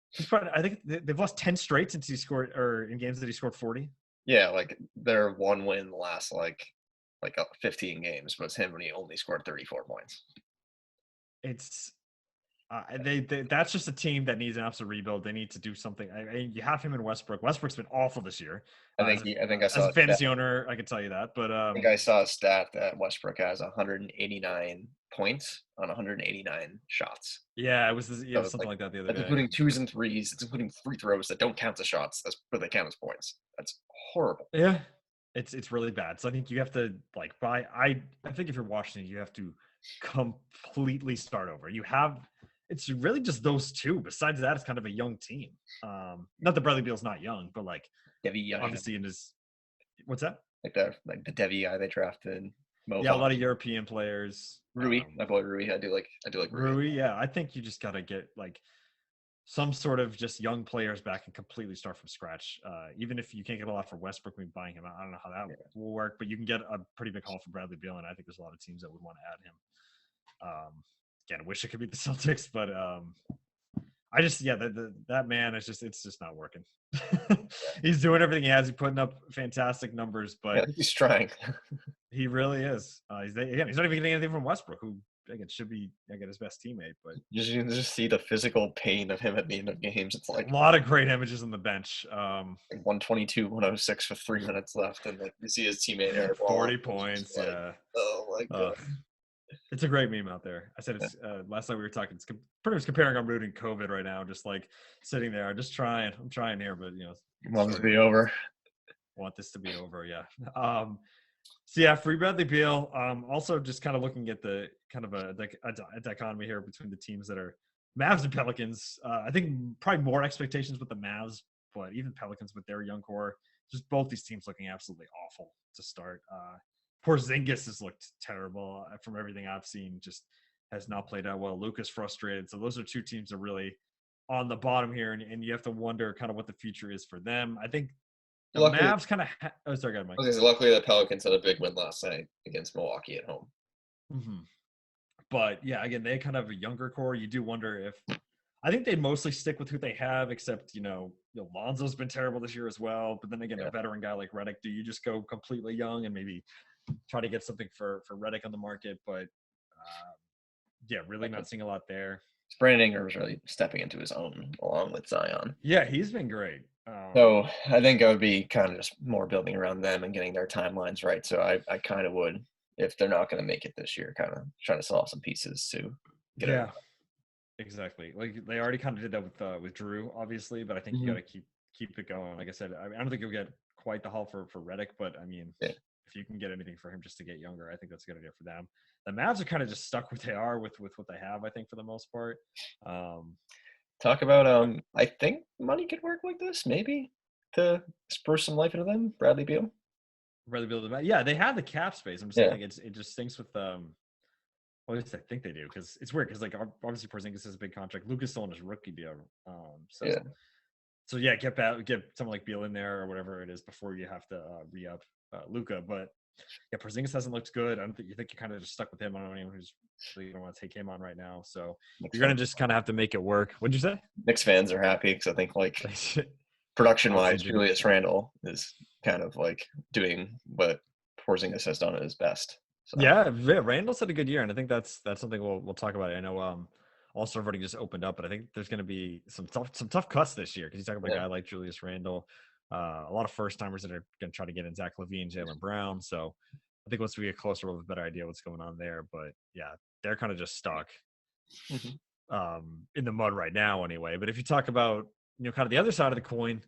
he's probably, I think they've lost 10 straight since he scored, or in games that he scored 40. Yeah, like their one win the last like 15 games was him when he only scored 34 points. It's that's just a team that needs an absolute rebuild. They need to do something. You have him in Westbrook. Westbrook's been awful this year. I think I saw as a fantasy owner, I can tell you that. But I think I saw a stat that Westbrook has 189 points on 189 shots. Yeah, it was something like that the other day. Including twos and threes. It's including free throws that don't count as shots, but they count as points. That's horrible. Yeah, it's really bad. So I think you have to I think if you're Washington, you have to completely start over. It's really just those two. Besides that, it's kind of a young team. Not that Bradley Beal's not young, but like Devi, obviously in his what's that? Like the Devi guy they drafted. Yeah, a lot of European players. Rui, my boy Rui. I do like Rui. Yeah, I think you just gotta get like some sort of just young players back and completely start from scratch. Even if you can't get a lot for Westbrook, maybe buying him out. I don't know how that will work, but you can get a pretty big haul for Bradley Beal, and I think there's a lot of teams that would want to add him. Again, I wish it could be the Celtics, but I just that man is it's just not working. He's doing everything he has. He's putting up fantastic numbers, but he's trying. He really is. He's not even getting anything from Westbrook, who again should be his best teammate. But you can just see the physical pain of him at the end of games. It's like a lot of great images on the bench. 122, 106 with 3 minutes left, and like you see his teammate airball 40 points. Yeah. Oh my god. It's a great meme out there. I said Yeah. it's last night we were talking. It's pretty much comparing I'm rooting COVID right now, just like sitting there, just trying. I'm trying here, but Want this to be struggling. over. Want this to be over, yeah. So yeah, free Bradley Beal. Also, just kind of looking at the kind of a dichotomy here between the teams that are Mavs and Pelicans. I think probably more expectations with the Mavs, but even Pelicans with their young core, just both these teams looking absolutely awful to start. Porzingis has looked terrible from everything I've seen. Just has not played out well. Luka's frustrated. So those are two teams that are really on the bottom here, and you have to wonder kind of what the future is for them. I think the Luckily, Mavs kind of. Oh, sorry, go ahead, Mike. luckily the Pelicans had a big win last night against Milwaukee at home. Mm-hmm. But yeah, again, they kind of have a younger core. You do wonder if I think they mostly stick with who they have, except Lonzo's been terrible this year as well. But then again, Yeah. a veteran guy like Redick, do you just go completely young and maybe try to get something for Redick on the market? But yeah, really not seeing a lot there. Brandon Ingram is really stepping into his own along with Zion. Yeah, he's been great. So I think I would be kind of just more building around them and getting their timelines right. So I kind of would, if they're not going to make it this year, kind of trying to sell off some pieces to get it. Yeah, exactly. Like they already kind of did that with Drew, obviously, but I think you Mhm. got to keep it going. Like I said, I don't think you'll get quite the haul for Redick, but I mean, Yeah. if you can get anything for him just to get younger, I think that's a good idea for them. The Mavs are kind of just stuck where they are with what they have, I think, for the most part. Talk about I think money could work like this, maybe to spur some life into them. Bradley Beal. Rather be able to, yeah, they have the cap space. I'm just Yeah. saying it just stinks with well, at least I think they do because it's weird because like obviously Porzingis has a big contract. Lucas still on his rookie deal. So Yeah. so yeah, get someone like Beal in there or whatever it is before you have to re-up Luca. But yeah, Porzingis hasn't looked good. I don't think you think you're kind of just stuck with him. I don't know anyone who's really don't want to take him on right now. So Knicks you're gonna fans, just kind of have to make it work. What'd you say? Knicks fans are happy because I think like production Obviously, wise, Jimmy. Julius Randle is kind of like doing what Porzingis has done at his best. So Yeah, Randall's had a good year, and I think that's something we'll talk about. I know All-Star voting just opened up, but I think there's going to be some tough cuts this year because you talk about a yeah. guy like Julius Randle, a lot of first timers that are going to try to get in Zach LaVine, Jaylen Brown. So I think once we get closer, we'll have a better idea what's going on there. But yeah, they're kind of just stuck Mhm. in the mud right now, anyway. But if you talk about kind of the other side of the coin,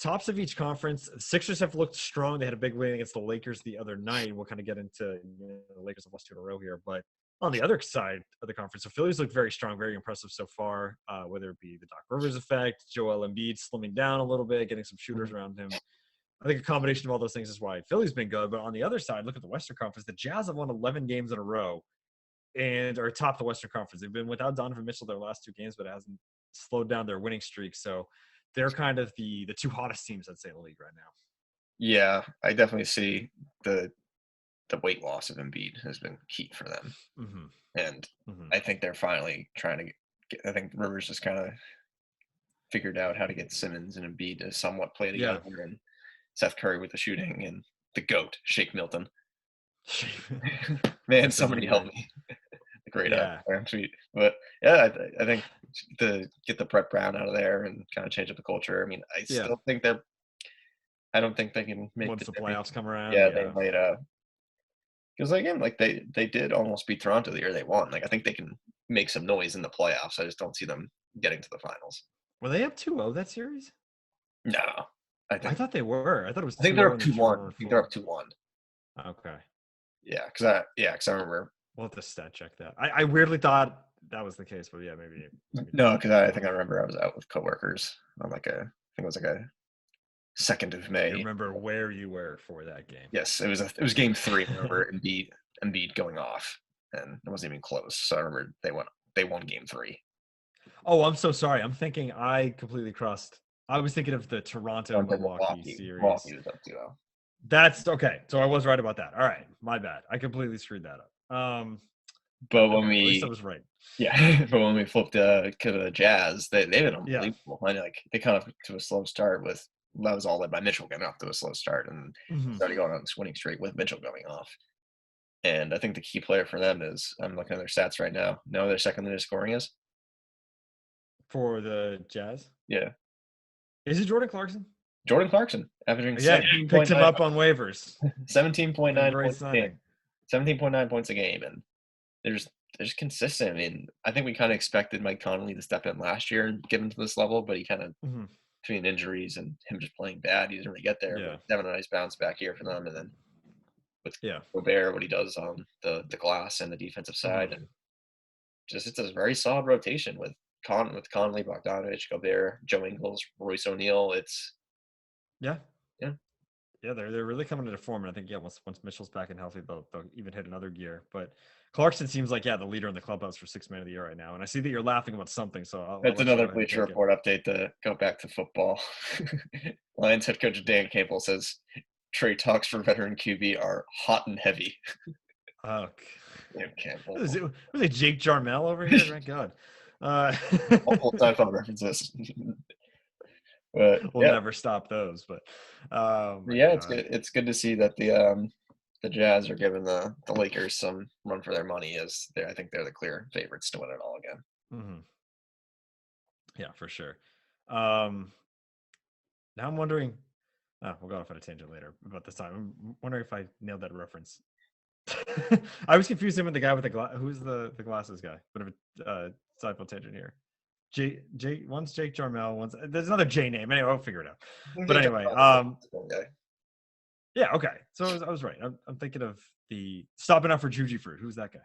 tops of each conference. The Sixers have looked strong. They had a big win against the Lakers the other night. We'll kind of get into the Lakers have lost 2 in a row here, but on the other side of the conference, the Phillies look very strong, very impressive so far. Whether it be the Doc Rivers effect, Joel Embiid slimming down a little bit, getting some shooters around him. I think a combination of all those things is why Philly's been good. But on the other side, look at the Western Conference. The Jazz have won 11 games in a row and are top the Western Conference. They've been without Donovan Mitchell their last 2 games, but it hasn't slowed down their winning streak. So they're kind of the 2 hottest teams, I'd say, in the league right now. Yeah, I definitely see the weight loss of Embiid has been key for them, and I think they're finally trying to get. I think Rivers just kind of figured out how to get Simmons and Embiid to somewhat play Yeah. together, and Seth Curry with the shooting and the GOAT, Shake Milton. Man, somebody help me. Great Yeah. tweet. But yeah, I think to get the Brett Brown out of there and kind of change up the culture. I mean, I still think I don't think they can make Once the championship. playoffs come around, Yeah, they yeah. might. Because again, like they did almost beat Toronto the year they won. Like I think they can make some noise in the playoffs. I just don't see them getting to the finals. Were they up 2-0 that series? No, I thought they were. I thought it was I think they're 2-0 up and then 2-1. Toronto I in think they're 4. up 2-1. Okay. Yeah, because I remember. We'll have to stat check that. I weirdly thought that was the case, but yeah, maybe No, because I think I remember I was out with coworkers on I think it was like a 2nd of May. You remember where you were for that game? Yes, it was game 3. I remember Embiid going off, and it wasn't even close. So I remember they won game 3. Oh, I'm so sorry. I'm thinking I completely crossed. I was thinking of the Toronto Milwaukee series. Milwaukee was up 2-0. That's okay. So I was right about that. All right, my bad. I completely screwed that up. But when okay, at least I we was right. Yeah, but when we flipped to the Jazz, they've been Yeah. unbelievable. I mean, like they kind of to a slow start with that was all led by Mitchell getting off to a slow start and started going on this winning streak with Mitchell going off. And I think the key player for them is I'm looking at their stats right now. No, their second leading scoring is For the Jazz? Yeah. Is it Jordan Clarkson? Jordan Clarkson, averaging Yeah, picked him up on waivers. 17.9 Great points a game. signing. 17.9 points a game, and they're just consistent. I mean, I think we kind of expected Mike Conley to step in last year and get him to this level, but he kind of Hmm. between injuries and him just playing bad, he didn't really get there. But Yeah. he's having a nice bounce back here for them, and then with Yeah. Gobert, what he does on the glass and the defensive Hmm. side, and just it's a very solid rotation with Conley, Bogdanovich, Gobert, Joe Ingles, Royce O'Neal. It's Yeah. yeah, Yeah, they're really coming into form, and I think once Mitchell's back and healthy, they'll even hit another gear. But Clarkson seems like the leader in the clubhouse for six man of the year right now, and I see that you're laughing about something, so I'll that's let you go another ahead and Bleacher take it. Report update to go back to football. Lions head coach Dan Campbell says trade talks for veteran QB are hot and heavy. Oh, Dan Campbell, was it Jake Jarmel over here? My God, uh, multiple Seinfeld references. But we'll yeah, never stop those. But oh my yeah, it's God. good. It's good to see that the Jazz are giving the Lakers some run for their money, as I think they're the clear favorites to win it all again. Hmm. Yeah, for sure. Um, Now I'm wondering. We'll go off on a tangent later about this time. I'm wondering if I nailed that reference. I was confusing him with the guy with the glass. Who's the glasses guy? Bit of a Seinfeld tangent here. One's Jake Jarmel. One's there's another J name. Anyway, I'll figure it out. But Jake anyway, John is the one guy. yeah, okay. So I was right. I'm thinking of the stopping out for Juji Fruit. Who's that guy?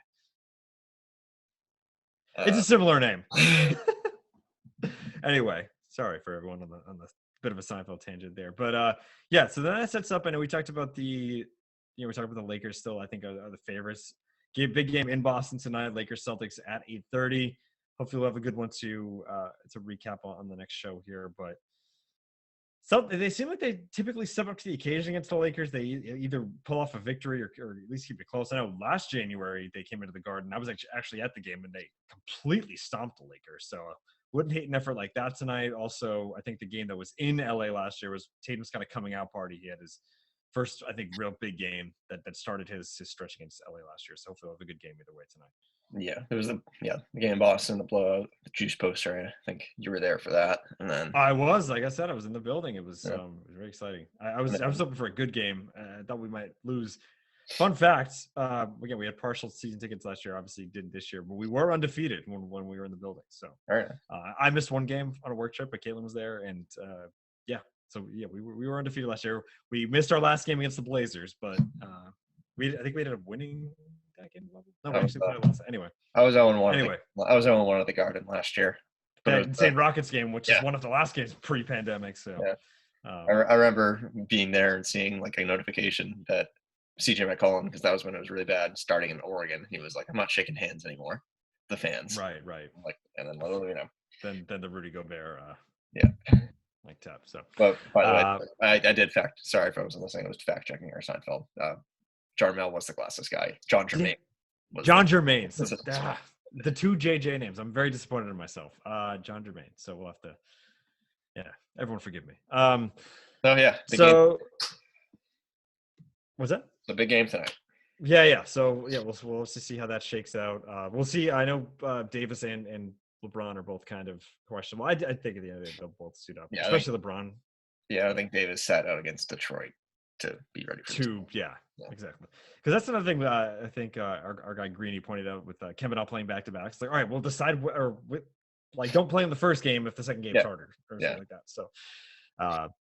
It's a similar name. Anyway, sorry for everyone on the bit of a Seinfeld tangent there, but yeah. So then that sets up. I know we talked about we talked about the Lakers still. I think are the favorites. Big game in Boston tonight. Lakers Celtics at 8:30. Hopefully we'll have a good one to recap on the next show here. But they seem like they typically step up to the occasion against the Lakers. They either pull off a victory or at least keep it close. I know last January they came into the Garden. I was actually at the game and they completely stomped the Lakers. So wouldn't hate an effort like that tonight. Also, I think the game that was in LA last year was Tatum's kind of coming out party. He had his first, I think, real big game that started his stretch against LA last year. So hopefully we'll have a good game either way tonight. Yeah, it was the game in Boston, the blowout, the juice poster. I think you were there for that, and then I was, like I said, I was in the building. yeah, It was very exciting. and I was then, hoping for a good game. I thought we might lose. Fun fact: again, we had partial season tickets last year. Obviously, did this year, but we were undefeated when we were in the building. So all right, I missed one game on a work trip, but Caitlin was there, and yeah, so yeah, we were undefeated last year. We missed our last game against the Blazers, but I think we ended up winning that game. No, we I was actually played lost. Anyway, I was 0-1 anyway, I was 0-1 at the Garden last year, but it that was insane Rockets game, which is yeah, one of the last games pre-pandemic. So. yeah. Um, I remember being there and seeing like a notification that CJ McCollum, because that was when it was really bad, starting in Oregon. He was like, "I'm not shaking hands anymore." The fans, right. like, and then well, Then the Rudy Gobert yeah. like tap. So But by the way, uh, I did fact. Sorry if I wasn't listening. I was fact checking our Seinfeld. Jarmel was the glasses guy. John Germain was John Germain. So the the two JJ names. I'm very disappointed in myself. John Germain. So we'll have to. Yeah, everyone forgive me. oh yeah. So what's that? The big game tonight. Yeah. So yeah, we'll just see how that shakes out. We'll see. I know Davis and LeBron are both kind of questionable. I think at the end of the day they'll both suit up, Yeah, especially LeBron. yeah, I think Davis sat out against Detroit to be ready for this. Yeah, Yeah. exactly. Because that's another thing that I think our guy Greeny pointed out with Kevin not playing back to back. It's like, all right, we'll decide like don't play in the first game if the second game's harder or something like that. So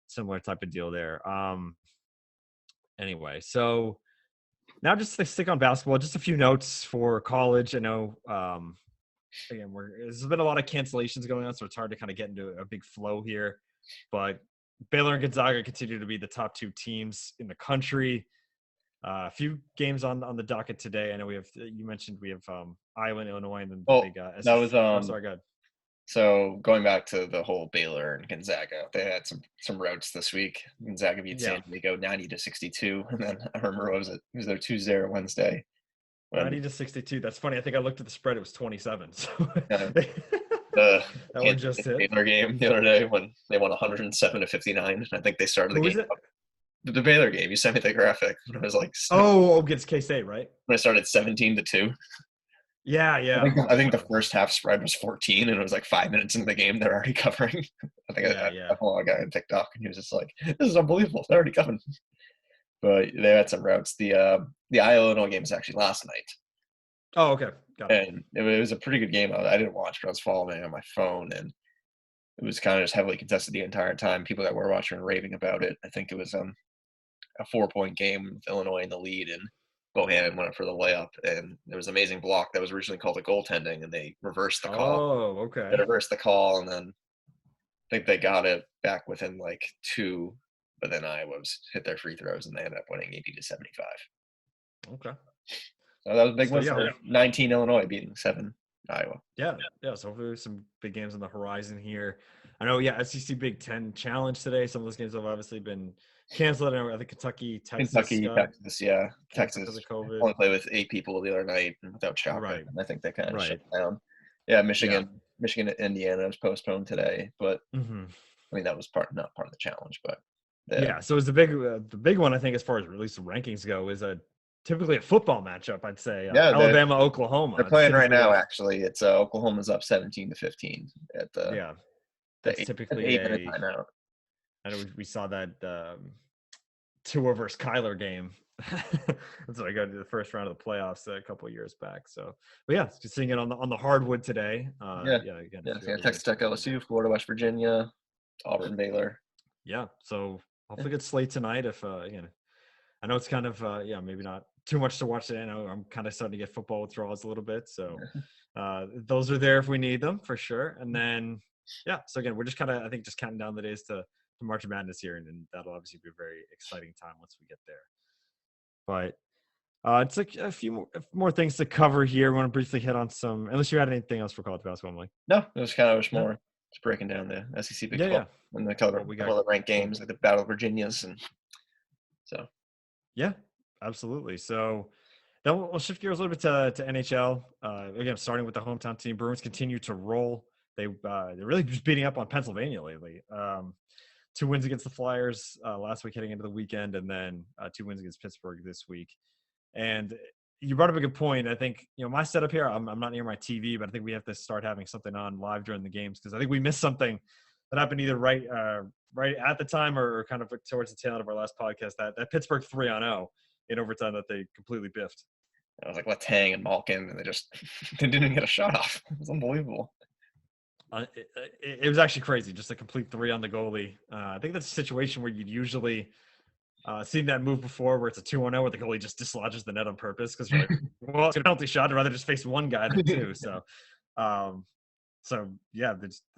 similar type of deal there. Anyway, so now just to stick on basketball, just a few notes for college. I know again there's been a lot of cancellations going on, so it's hard to kind of get into a big flow here. But Baylor and Gonzaga continue to be the top two teams in the country. A few games on the docket today. I know you mentioned we have Iowa and Illinois and then the big that was sorry, go ahead. So going back to the whole Baylor and Gonzaga, they had some routes this week. Gonzaga beat San Diego 90-62, and then I remember was their Tuesday or Wednesday? 90-62. That's funny. I think I looked at the spread. It was 27. So the that one just hit. Baylor game the other day when they won 107-59. I think they started the Who game. Is it? The Baylor game. You sent me the graphic. It was like against K-State, right? When I started 17-2. Yeah. I think the first half spread was 14, and it was like 5 minutes into the game they're already covering. I think I follow a guy on TikTok, and he was just like, "This is unbelievable. They're already coming." But they had some routes. The Iowa Illinois game was actually last night. Oh, okay, got it. and it was a pretty good game. I didn't watch, but I was following it on my phone, and it was kind of just heavily contested the entire time. People that were watching were raving about it. I think it was a 4-point game with Illinois in the lead, and Bohannon went up for the layup, and there was an amazing block that was originally called a goaltending, and they reversed the call. Oh, They okay. reversed the call, and then I think they got it back within like two, but then Iowa hit their free throws, and they ended up winning 80-75. Okay. So that was a big So win yeah, for 19 Illinois beating 7 Iowa. yeah, yeah. So hopefully there's some big games on the horizon here. I know, yeah, SEC Big Ten Challenge today. Some of those games have obviously been canceled. I think Kentucky, Texas Kentucky, got Texas, yeah. canceled because Texas of COVID. only played with 8 people the other night and without Shaka, Right, and I think they kind of shut right. down. Yeah, Yeah. Michigan, Indiana was postponed today, but Hmm. I mean that was not part of the challenge, but the Yeah. So it's the big one, I think, as far as at least the rankings go, is typically a football matchup. I'd say yeah, Alabama, Oklahoma. they're It's playing right typically now. a Actually, it's Oklahoma's up 17-15 at yeah. the That's typically 8-minute a. timeout. I know we saw that Tua versus Kyler game. That's what I got to the first round of the playoffs a couple of years back. So, but yeah, just seeing it on the hardwood today. Yeah, Yeah, again, yeah. a So few yeah, other Texas games Tech, to look forward to. LSU, Florida, West Virginia, Auburn, Baylor. Yeah, so Yeah. hopefully good slate tonight. If again, I know it's kind of yeah, maybe not too much to watch today. I know I'm kind of starting to get football withdrawals a little bit, so those are there if we need them for sure. And then yeah, so again, we're just kind of I think just counting down the days to March Madness here, and that'll obviously be a very exciting time once we get there. But it's like a few more things to cover here. We want to briefly hit on some, unless you had anything else for college basketball, Emily. No, it was kind of just No, more just breaking down the SEC Big yeah, 12 yeah. and the What we got? couple of ranked What, games like the Battle of Virginias, and so yeah, absolutely. So then we'll shift gears a little bit to NHL. Again, starting with the hometown team, Bruins continue to roll. They're really just beating up on Pennsylvania lately. 2 wins against the Flyers last week, heading into the weekend, and then 2 wins against Pittsburgh this week. And you brought up a good point. I think my setup here. I'm not near my TV, but I think we have to start having something on live during the games because I think we missed something that happened either right at the time or kind of towards the tail end of our last podcast. That Pittsburgh 3-0 in overtime that they completely biffed. I was like Letang and Malkin, and they just they didn't even get a shot off. It was unbelievable. It was actually crazy, just a complete three on the goalie. I think that's a situation where you'd usually seen that move before where it's a 2-0 where the goalie just dislodges the net on purpose because you're like, well, it's a penalty shot. I'd rather just face one guy than two. Um, so yeah,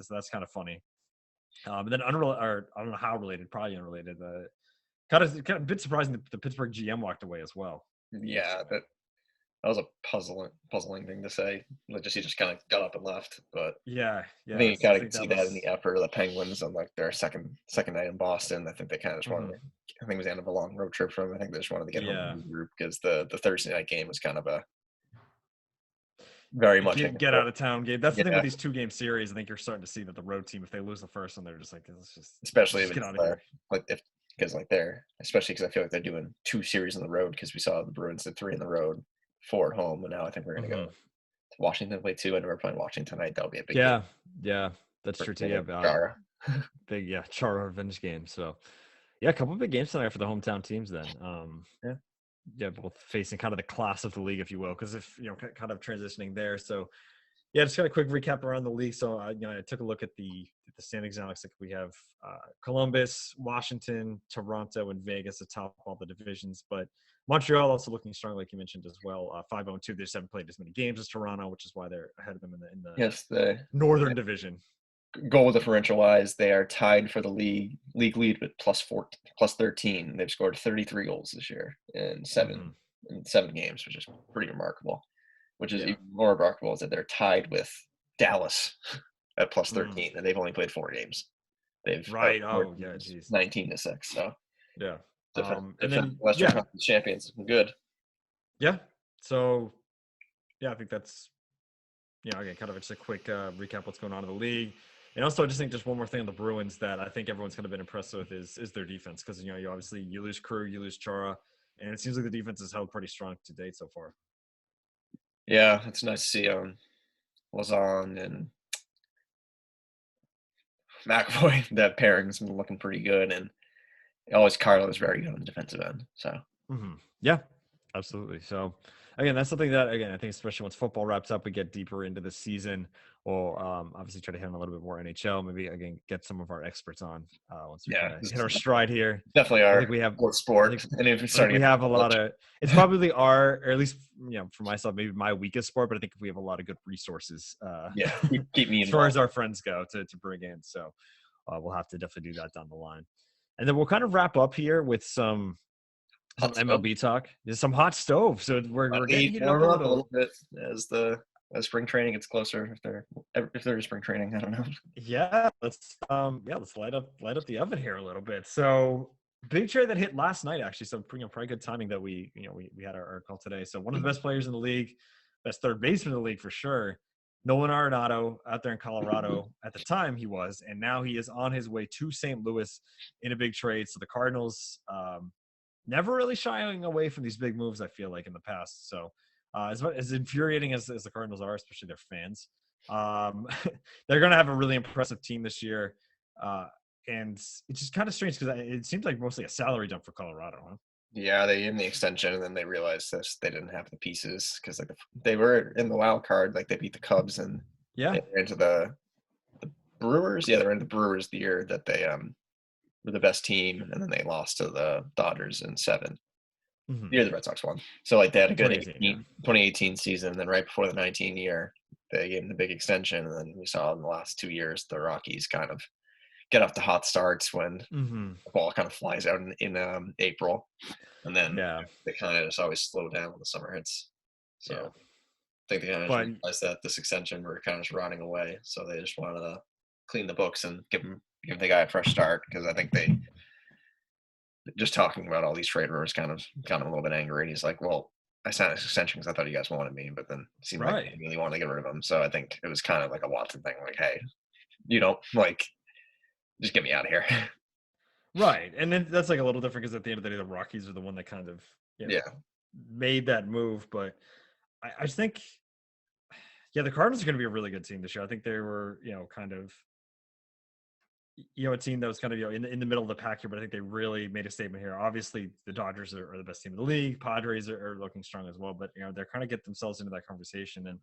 that's kind of funny. And then unrelated, or I don't know how related, probably unrelated. Kind of a bit surprising that the Pittsburgh GM walked away as well. Yeah, that was a puzzling thing to say. Like he just kind of got up and left. But Yeah, I yeah. think you So I kind of think could see that that in the was. effort of the Penguins on like their second night in Boston. I think they kind of just wanted. Mhm. I think it was the end of a long road trip for them. I think they just wanted to get home Yeah. to the group because the Thursday night game was kind of a very much Get out of town game. That's the thing with yeah, these 2-game series. I think you're starting to see that the road team, if they lose the first one, they're just like, especially let's if just get it's out of here. like if because like they're especially because I feel like they're doing 2 series on the road because we saw the Bruins did 3 on the road, 4 at home, and now I think we're gonna go Hmm. to Washington play 2, and we're playing Washington tonight. That'll be a big game Yeah, yeah, that's for true too. Yeah, Chara. big Chara revenge game. So yeah, a couple big games tonight for the hometown teams. Then Yeah. yeah, both facing kind of the class of the league, if you will, because if kind of transitioning there. So yeah, just got a quick recap around the league. So I took a look at the standings now. Looks like we have Columbus, Washington, Toronto, and Vegas atop all the divisions. But Montreal also looking strong, like you mentioned as well. 5-2. They just haven't played as many games as Toronto, which is why they're ahead of them in the Yes, the Northern Division. goal differential wise, they are tied for the league lead with plus 13. They've scored 33 goals this year in Mm-hmm. seven games, which is pretty remarkable. Which is Yeah. even more remarkable is that they're tied with Dallas at plus Mm. 13, and they've only played 4 games. They've Right. outscored Oh, yeah. teams Geez. 19-6. So Yeah. And defend then Western yeah, Conference champions, good. yeah. So yeah, I think that's again kind of just a quick recap what's going on in the league. And also, I just think just one more thing on the Bruins that I think everyone's kind of been impressed with is their defense because you obviously you lose Crew, you lose Chara, and it seems like the defense has held pretty strong to date so far. Yeah, it's nice to see Lazan and McAvoy. That pairing's been looking pretty good, and always Carlo is very good on the defensive end. So Mm-hmm. Yeah, absolutely. So again, that's something that, again, I think especially once football wraps up, we get deeper into the season. We'll obviously try to hit on a little bit more NHL. Maybe again get some of our experts on once we Yeah, kind of this hit is our stride here. definitely I our think we have. fourth I sport, think and if we're I think starting we to have a lot college, of. It's probably our, or at least for myself, maybe my weakest sport. But I think we have a lot of good resources yeah, keep me as far as involved. our friends go to bring in. So we'll have to definitely do that down the line. And then we'll kind of wrap up here with some Hot stove. MLB talk. There's some hot stove. So we're getting Heat heated up warm a up a little. little bit as spring training gets closer. If there is spring training, I don't know. Let's light up the oven here a little bit. So big trade that hit last night actually. So probably good timing that we had our call today. So one of the best players in the league, best third baseman in the league for sure. Nolan Arenado out there in Colorado at the time he was, and now he is on his way to St. Louis in a big trade. So the Cardinals never really shying away from these big moves, I feel like, in the past. So as infuriating as the Cardinals are, especially their fans, um, they're going to have a really impressive team this year. And it's just kind of strange because it seems like mostly a salary dump for Colorado, huh? Yeah, they gave him the extension, and then they realized this they didn't have the pieces because they were in the wild card, like they beat the Cubs and Yeah. they were into the Brewers. Yeah, they were in the Brewers the year that they were the best team, and then they lost to the Dodgers in seven. Mm-hmm. The year the Red Sox won. So like they had a good 2018, yeah. 2018 season, and then right before the 19 year, they gave him the big extension, and then we saw in the last 2 years the Rockies kind of get off the hot starts when Mm-hmm. the ball kind of flies out in April, and then Yeah. they kind of just always slow down when the summer hits. Yeah. So I think they kind of just But realized that this extension were kind of just rotting away, so they just wanted to clean the books and give the guy a fresh start because I think they just talking about all these trade rumors kind of a little bit angry. And he's like, "Well, I signed this extension because I thought you guys wanted me, but then it seemed like right. you really wanted to get rid of him." So I think it was kind of like a Watson thing, like, "Hey, you don't like just get me out of here." Right. And then that's like a little different because at the end of the day, the Rockies are the one that kind of, you know, Yeah, made that move. But I think, yeah, the Cardinals are going to be a really good team this year. I think they were, kind of, a team that was kind of, in the middle of the pack here, but I think they really made a statement here. Obviously, the Dodgers are the best team in the league. Padres are looking strong as well, but, they're kind of get themselves into that conversation. And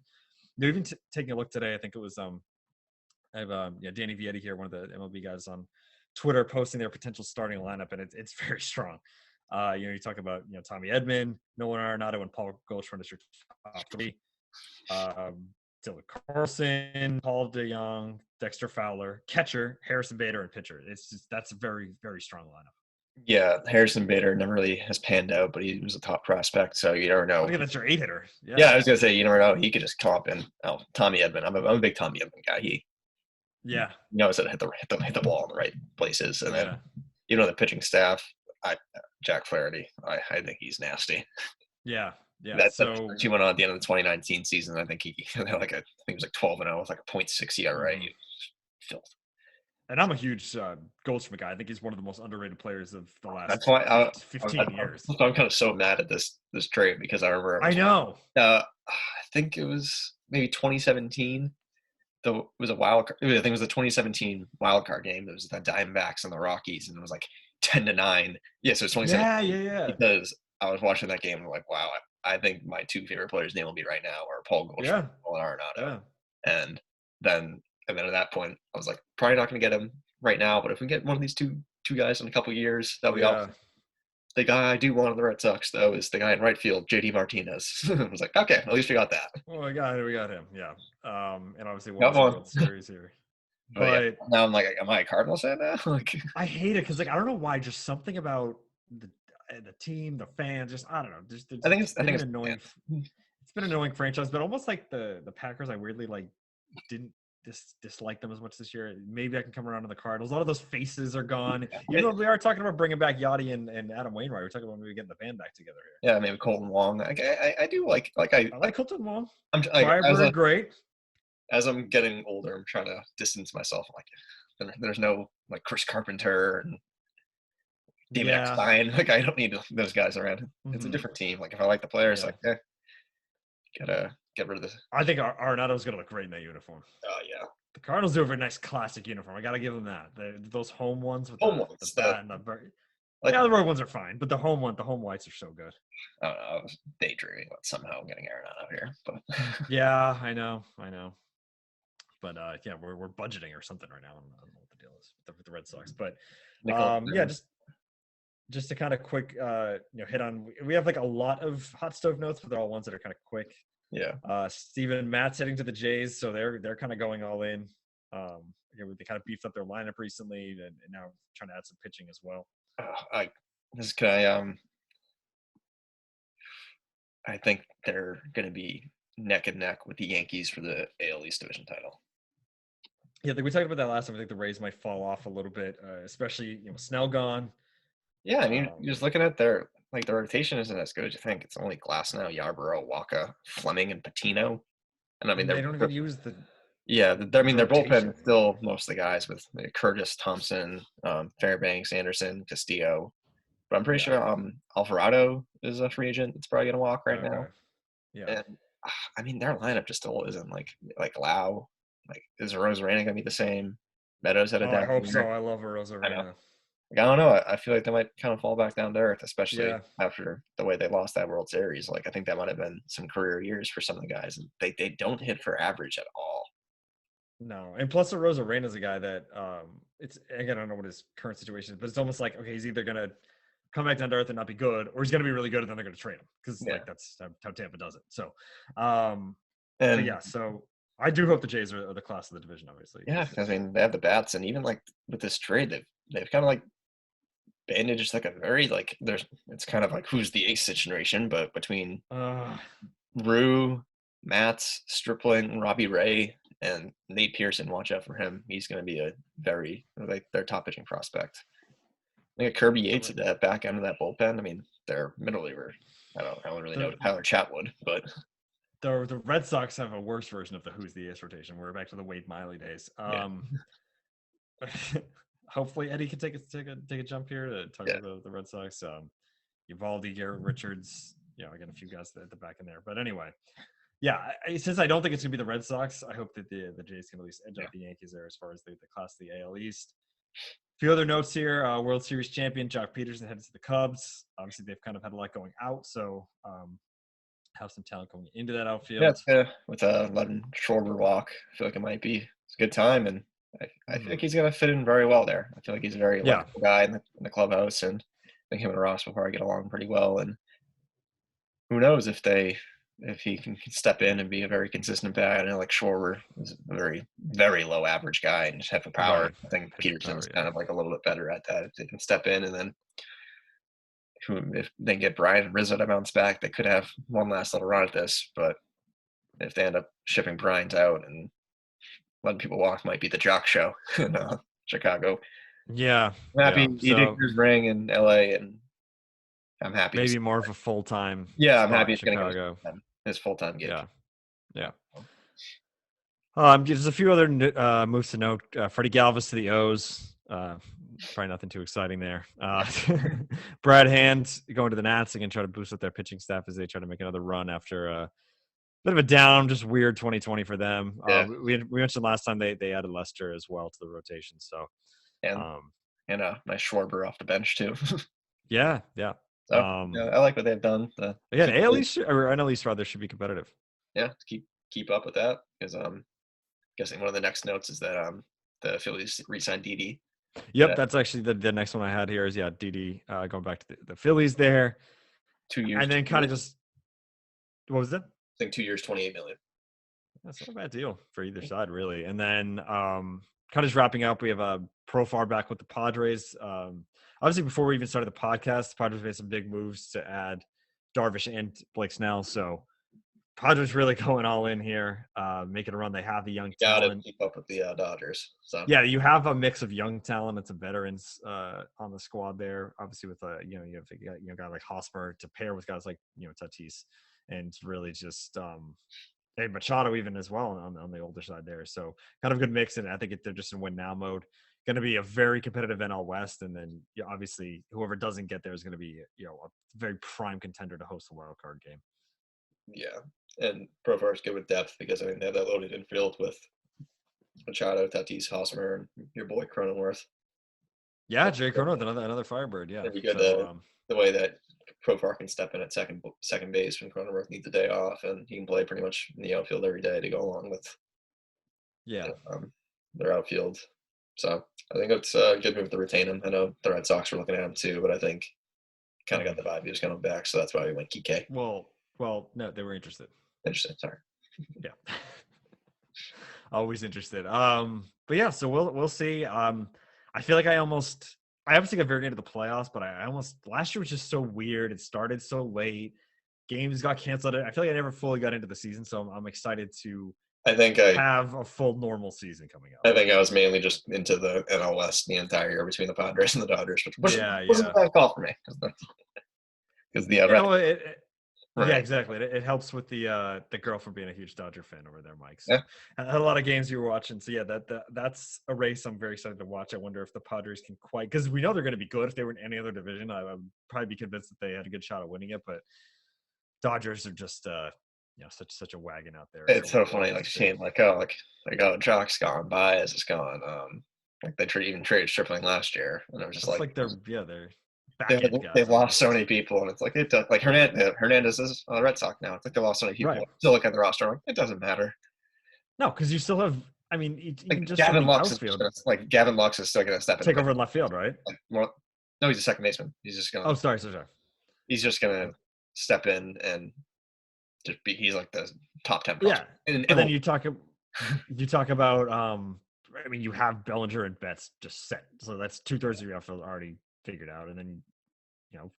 they're even taking a look today. I think it was, I have Danny Vietti here, one of the MLB guys on Twitter, posting their potential starting lineup, and it's very strong. You talk about Tommy Edman, Nolan Arenado, and Paul Goldschmidt as your top three. Dylan Carlson, Paul DeYoung, Dexter Fowler, catcher, Harrison Bader, and pitcher. That's a very, very strong lineup. yeah. Harrison Bader never really has panned out, but he was a top prospect, so you never I know. think that's your 8 hitter. Yeah, Yeah, I was gonna say you never know. He could just come up and Tommy Edman. I'm a big Tommy Edman guy. He yeah, knows how to hit the ball in the right places, and then yeah, the pitching staff. I Jack Flaherty. I think he's nasty. yeah, yeah. That So, he went on at the end of the 2019 season. I think he had like I think it was like 12-0 with like a .6 ERA. mhm. Filth. And I'm a huge Goldschmidt guy. I think he's one of the most underrated players of the That's last why 15 years. I'm kind of so mad at this trade because I remember I know. I think it was maybe 2017. It was a wild card. I think it was the 2017 wild card game. It was the Diamondbacks and the Rockies, and it was like 10-9. Yeah, so it's Yeah, 2017 yeah, yeah, because I was watching that game and I'm like, wow, I think my two favorite players in the MLB right now are Paul Goldschmidt yeah, and Nolan Arenado. yeah, And then at that point, I was like, probably not going to get him right now, but if we get one of these two guys in a couple years, that'll be yeah. awesome. The guy I do want on the Red Sox though is the guy in right field, JD Martinez. I was like, okay, at least we got that. Well, we got him. Yeah. And obviously won Got us a one. World Series here. But yeah, But now I'm like, am I a Cardinals fan now? Like, I hate it because I don't know why. Just something about the team, the fans. Just I don't know. Just it's I been think an it's annoying. It's been an annoying franchise, but almost like the Packers. I weirdly didn't dislike them as much this year. Maybe I can come around to the Cardinals. A lot of those faces are gone. Even though we are talking about bringing back Yachty and Adam Wainwright, we're talking about maybe getting the band back together here. yeah, maybe Colton Wong. Like, I do I like Colton Wong. I'm like Firebird, great. as I'm getting older, I'm trying to distance myself. I'm like, there's no like Chris Carpenter and David Yeah. Eckstein. Like, I don't need those guys around. It's a Hmm. different team. Like, if I like the players, Yeah. like, gotta get rid of this. I think Arenado's going to look great in that uniform. Oh yeah, The Cardinals do have a nice classic uniform. I got to give them that. Those home ones with home the ones. bat and the bird. Like, Yeah, the road ones are fine, but the home whites are so good. I don't know. I was daydreaming about somehow getting Aaron out here, but Yeah, I know. But yeah, we're budgeting or something right now. I don't know what the deal is with the Red Sox, but Nicholas. yeah, just to kind of quick hit on. We have like a lot of hot stove notes, but they're all ones that are kind of quick. Yeah. Steven Matt's heading to the Jays, so they're kind of going all in. They kind of beefed up their lineup recently, and now trying to add some pitching as well. I this guy. I think they're going to be neck and neck with the Yankees for the AL East division title. Yeah, I think we talked about that last time. I think the Rays might fall off a little bit, especially Snell gone. Yeah, I mean, Um, just looking at their rotation isn't as good as you think. It's only Glasnow, Yarborough, Waka, Fleming, and Patino. And I mean, and they don't even use the yeah, I mean, their bullpen rotation. is still most of the guys with Curtis, Thompson, Fairbanks, Anderson, Castillo. But I'm pretty Yeah. sure Alvarado is a free agent. It's probably gonna walk right Okay. now. Yeah. And I mean, their lineup just still isn't like Lau. Like, is Rosarena gonna be the same? Meadows had a Oh, I down hope so. year. I love I know. Rosarena. Like, I don't know. I feel like they might kind of fall back down to earth, especially Yeah. after the way they lost that World Series. Like, I think that might have been some career years for some of the guys, and they don't hit for average at all. No, and plus Rosarena is a guy that it's again I don't know what his current situation is, but it's almost like okay, he's either gonna come back down to earth and not be good, or he's gonna be really good and then they're gonna trade him because Yeah, like that's how Tampa does it. So, um, but and yeah, so I do hope the Jays are the class of the division, obviously. yeah, 'Cause, because I mean they have the bats, and even like with this trade, they've kind of like bandaged like a very like there's it's kind of like who's the ace situation, but between uh, Rue, Matz, Stripling, Robbie Ray, and Nate Pearson, watch out for him. He's going to be a very like their top pitching prospect. I think Kirby the Yates at that back end of that bullpen. I mean, their middle reliever. I don't really know the Tyler Chatwood, but the Red Sox have a worse version of the who's the ace rotation. We're back to the Wade Miley days. yeah, Hopefully Eddie can take a jump here to talk yeah, about the Red Sox. Uvalde, Garrett Richards, again a few guys at the back in there. But anyway, yeah, since I don't think it's gonna be the Red Sox, I hope that the Jays can at least edge yeah, out the Yankees there as far as the class of the AL East. A few other notes here: World Series champion Jock Peterson heads to the Cubs. Obviously, they've kind of had a lot going out, so have some talent going into that yeah. outfield. It's with letting Schwarber walk. I feel like it might be it's a good time, and I Mhm. think he's going to fit in very well there. I feel like he's a very Yeah, likable guy in the clubhouse, and I think him and Ross will probably get along pretty well. And who knows if he can step in and be a very consistent bat. I know like Schwarber is a very very low average guy and just have the power. right. I think Pitching Peterson's power, yeah. kind of like a little bit better at that if they can step in and then if they get Brian and Rizzo to bounce back, they could have one last little run at this. But if they end up shipping Bryant out and letting people walk, might be the jock show in Chicago. Yeah, I'm yeah. happy he did So his ring in LA, and I'm happy to see. maybe more of a full time Yeah, I'm spot happy in he's going to get Chicago. his full-time gig. Yeah, yeah. There's a few other moves to note. Freddie Galvis to the O's. Probably nothing too exciting there. Brad Hand going to the Nats again, try to boost up their pitching staff as they try to make another run after a bit of a down, just weird 2020 for them. Yeah, We mentioned last time they added Lester as well to the rotation. So and um, nice Schwarber off the bench too. yeah, yeah. So yeah, I like what they've done. Again, AL East or NL East rather should be competitive. Yeah, keep up with that because guessing one of the next notes is that the Phillies re-signed Didi. Yep, that's actually the next one I had here is Didi going back to the Phillies there, 2 years, and then kind of just what was it? I think 2 years, 28 million. That's not a bad deal for either side, really. And then kind of just wrapping up, we have a Profar back with the Padres. Obviously, before we even started the podcast, the Padres made some big moves to add Darvish and Blake Snell. So Padres really going all in here, making a run. They have the young Got to talent. keep up with the Dodgers. So Yeah, you have a mix of young talent and some veterans on the squad there. Obviously, with you have a guy like Hosmer to pair with guys like Tatis, and really just hey, Machado even as well on the older side there. So kind of a good mix, and I think they're just in win now mode. Going to be a very competitive NL West, and then obviously whoever doesn't get there is going to be a very prime contender to host a wild card game. yeah, and Profar's good with depth because I mean they have that loaded infield with Machado, Tatis, Hosmer, and your boy Cronenworth. Yeah, Jay Crono, another Firebird. Yeah. It'd be good So the way that Profar can step in at second base when Cronenworth needs a day off, and he can play pretty much in the outfield every day to go along with yeah. their outfield. So I think it's a good move to retain him. I know the Red Sox were looking at him too, but I think kind of got Mhm. the vibe he was coming back, so that's why we went Kike. Well, no, they were interested. Interesting. Sorry. Yeah. Always interested. But yeah, so we'll see. I feel like I obviously got very into the playoffs, but I almost last year was just so weird. It started so late. Games got canceled. I feel like I never fully got into the season, so I'm excited to I think I have a full normal season coming up. I think I was mainly just into the NL West the entire year between the Padres and the Dodgers, which Yeah, wasn't yeah. a bad call for me because the You Red know, yeah, right. exactly. It helps with the girl from being a huge Dodger fan over there, Mike. So Yeah, I had a lot of games you were watching. So yeah, that's a race I'm very excited to watch. I wonder if the Padres can quite because we know they're going to be good if they were in any other division. I would probably be convinced that they had a good shot at winning it, but Dodgers are just such a wagon out there. it's so Everyone funny. Like just they Shane, like Jock's gone, Baez is gone. Like they even traded Stripling last year, and it was just it's like like they're back end they've guys lost so almost. many people, and it's like it does. Like Hernandez is on the Red Sox now. It's like they lost so many people. Right. Still look at the roster, like it doesn't matter. No, because you still have. I mean, even Like just in the outfield, Gavin Lux is still gonna step in. take over in left field, right? Like more, no, he's a second baseman. Oh, sorry. He's just gonna step in and just be. He's like the top 10 Yeah, prospect. And but it then won't. you talk about I mean you have Bellinger and Betts just set, so that's 2/3 of your outfield already figured out, and then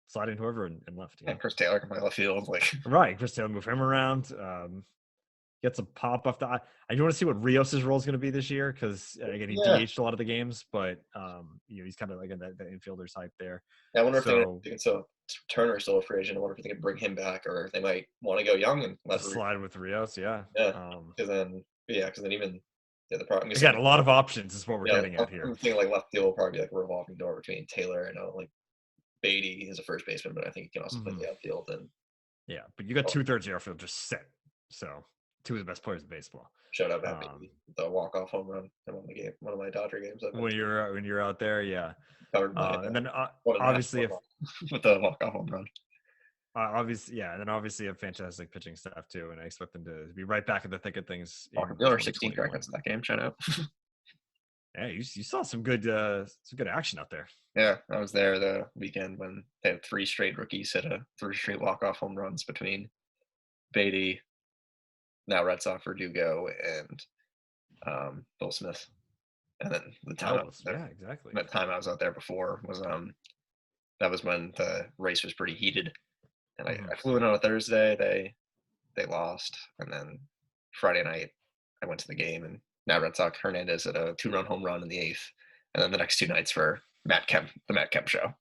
slide in whoever and left. And Chris Taylor can play left field. Like Right, Chris Taylor, move him around, get some pop off the. I do want to see what Rios's role is going to be this year because again he yeah, DH'd a lot of the games, but he's kind of like in the infielder type there. I wonder if So they can still Turner's still a free agent. I wonder if they can bring him back, or if they might want to go young and let just slide with Rios, yeah. yeah, because then even the problem is Again, a lot of options is what we're yeah, getting at here. I'm thinking like left field will probably be like a revolving door between Taylor. I know like Beatty is a first baseman, but I think he can also play Mhm. the outfield and Yeah, but you got oh, 2/3 of your outfield just set. So two of the best players in baseball. showed up at Um, Beatty the walk off home run in one of my Dodger games I've been when you're out there, yeah. covered by And then one and a half obviously if with the walk off home run. obviously yeah, and then obviously a fantastic pitching staff too, and I expect them to be right back in the thick of things Walker in Buehler 16 2021. strikeouts in that game. Shout out. Yeah, you saw some good action out there. Yeah, I was there the weekend when they had three straight rookies hit a three straight walk off home runs between Beatty, now Red Sox Verdugo, and Bill Smith. And then Oh, yeah, exactly. that time I was out there before was that was when the race was pretty heated. And Mhm. I flew in on a Thursday. They lost, and then Friday night I went to the game, and now Red Sox Hernandez at a 2-run home run in the eighth, and then the next two nights for the Matt Kemp show,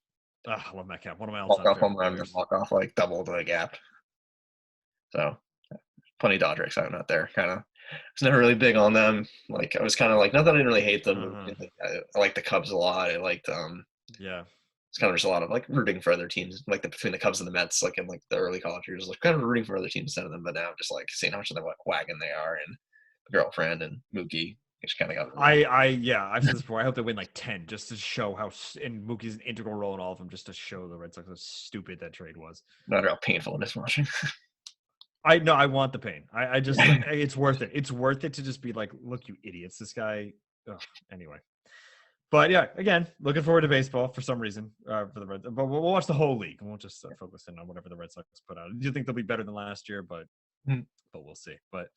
I love Metcalf, one of my walk all-time off home favorite run and players. walk off like double the gap. So plenty of Dodger excitement out there. Kind of was never really big on them. Like I was kind of like not that I didn't really hate them. Uh-huh. Like, I liked the Cubs a lot. I liked Yeah. it's kind of just a lot of like rooting for other teams, like between the Cubs and the Mets, like in like the early college years, like kind of rooting for other teams instead of them. But now just like seeing how much of the wagon they are, and the girlfriend and Mookie, just kind of got really Yeah, I've said this before. I hope they win like 10 just to show and Mookie's an integral role in all of them, just to show the Red Sox how stupid that trade was. not how painful it is watching. I know I want the pain. I just it's worth it. It's worth it to just be like, look, you idiots. This guy. Ugh. Anyway, but yeah, again, looking forward to baseball for some reason for the Red. But we'll watch the whole league. We won't just focus in on whatever the Red Sox put out. I do think they'll be better than last year, but we'll see. But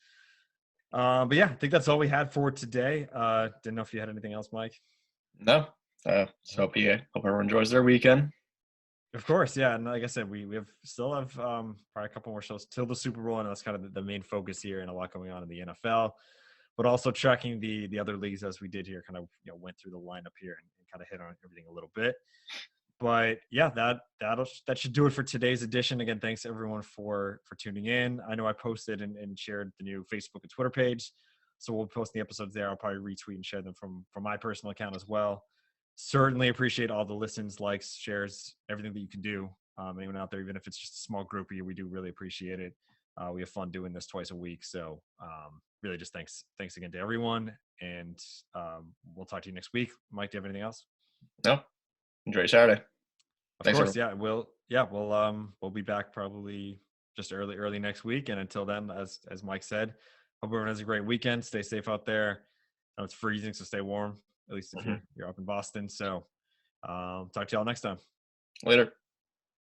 yeah, I think that's all we had for today. Didn't know if you had anything else, Mike. No, just hope everyone enjoys their weekend. Of course, yeah, and like I said, we still have probably a couple more shows till the Super Bowl, and that's kind of the main focus here, and a lot going on in the NFL, but also tracking the other leagues as we did here. Kind of went through the lineup here and kind of hit on everything a little bit. But yeah, that should do it for today's edition. Again, thanks everyone for tuning in. I know I posted and shared the new Facebook and Twitter page, so we'll post the episodes there. I'll probably retweet and share them from my personal account as well. Certainly appreciate all the listens, likes, shares, everything that you can do. Anyone out there, even if it's just a small group of you, we do really appreciate it. We have fun doing this twice a week, so really just thanks again to everyone, and we'll talk to you next week. Mike, do you have anything else? No, Enjoy your Saturday. Of Thanks, course, everyone. we'll be back probably just early next week. And until then, as Mike said, hope everyone has a great weekend. Stay safe out there. I know it's freezing, so stay warm. At least if Mhm. you're up in Boston. So talk to y'all next time. Later.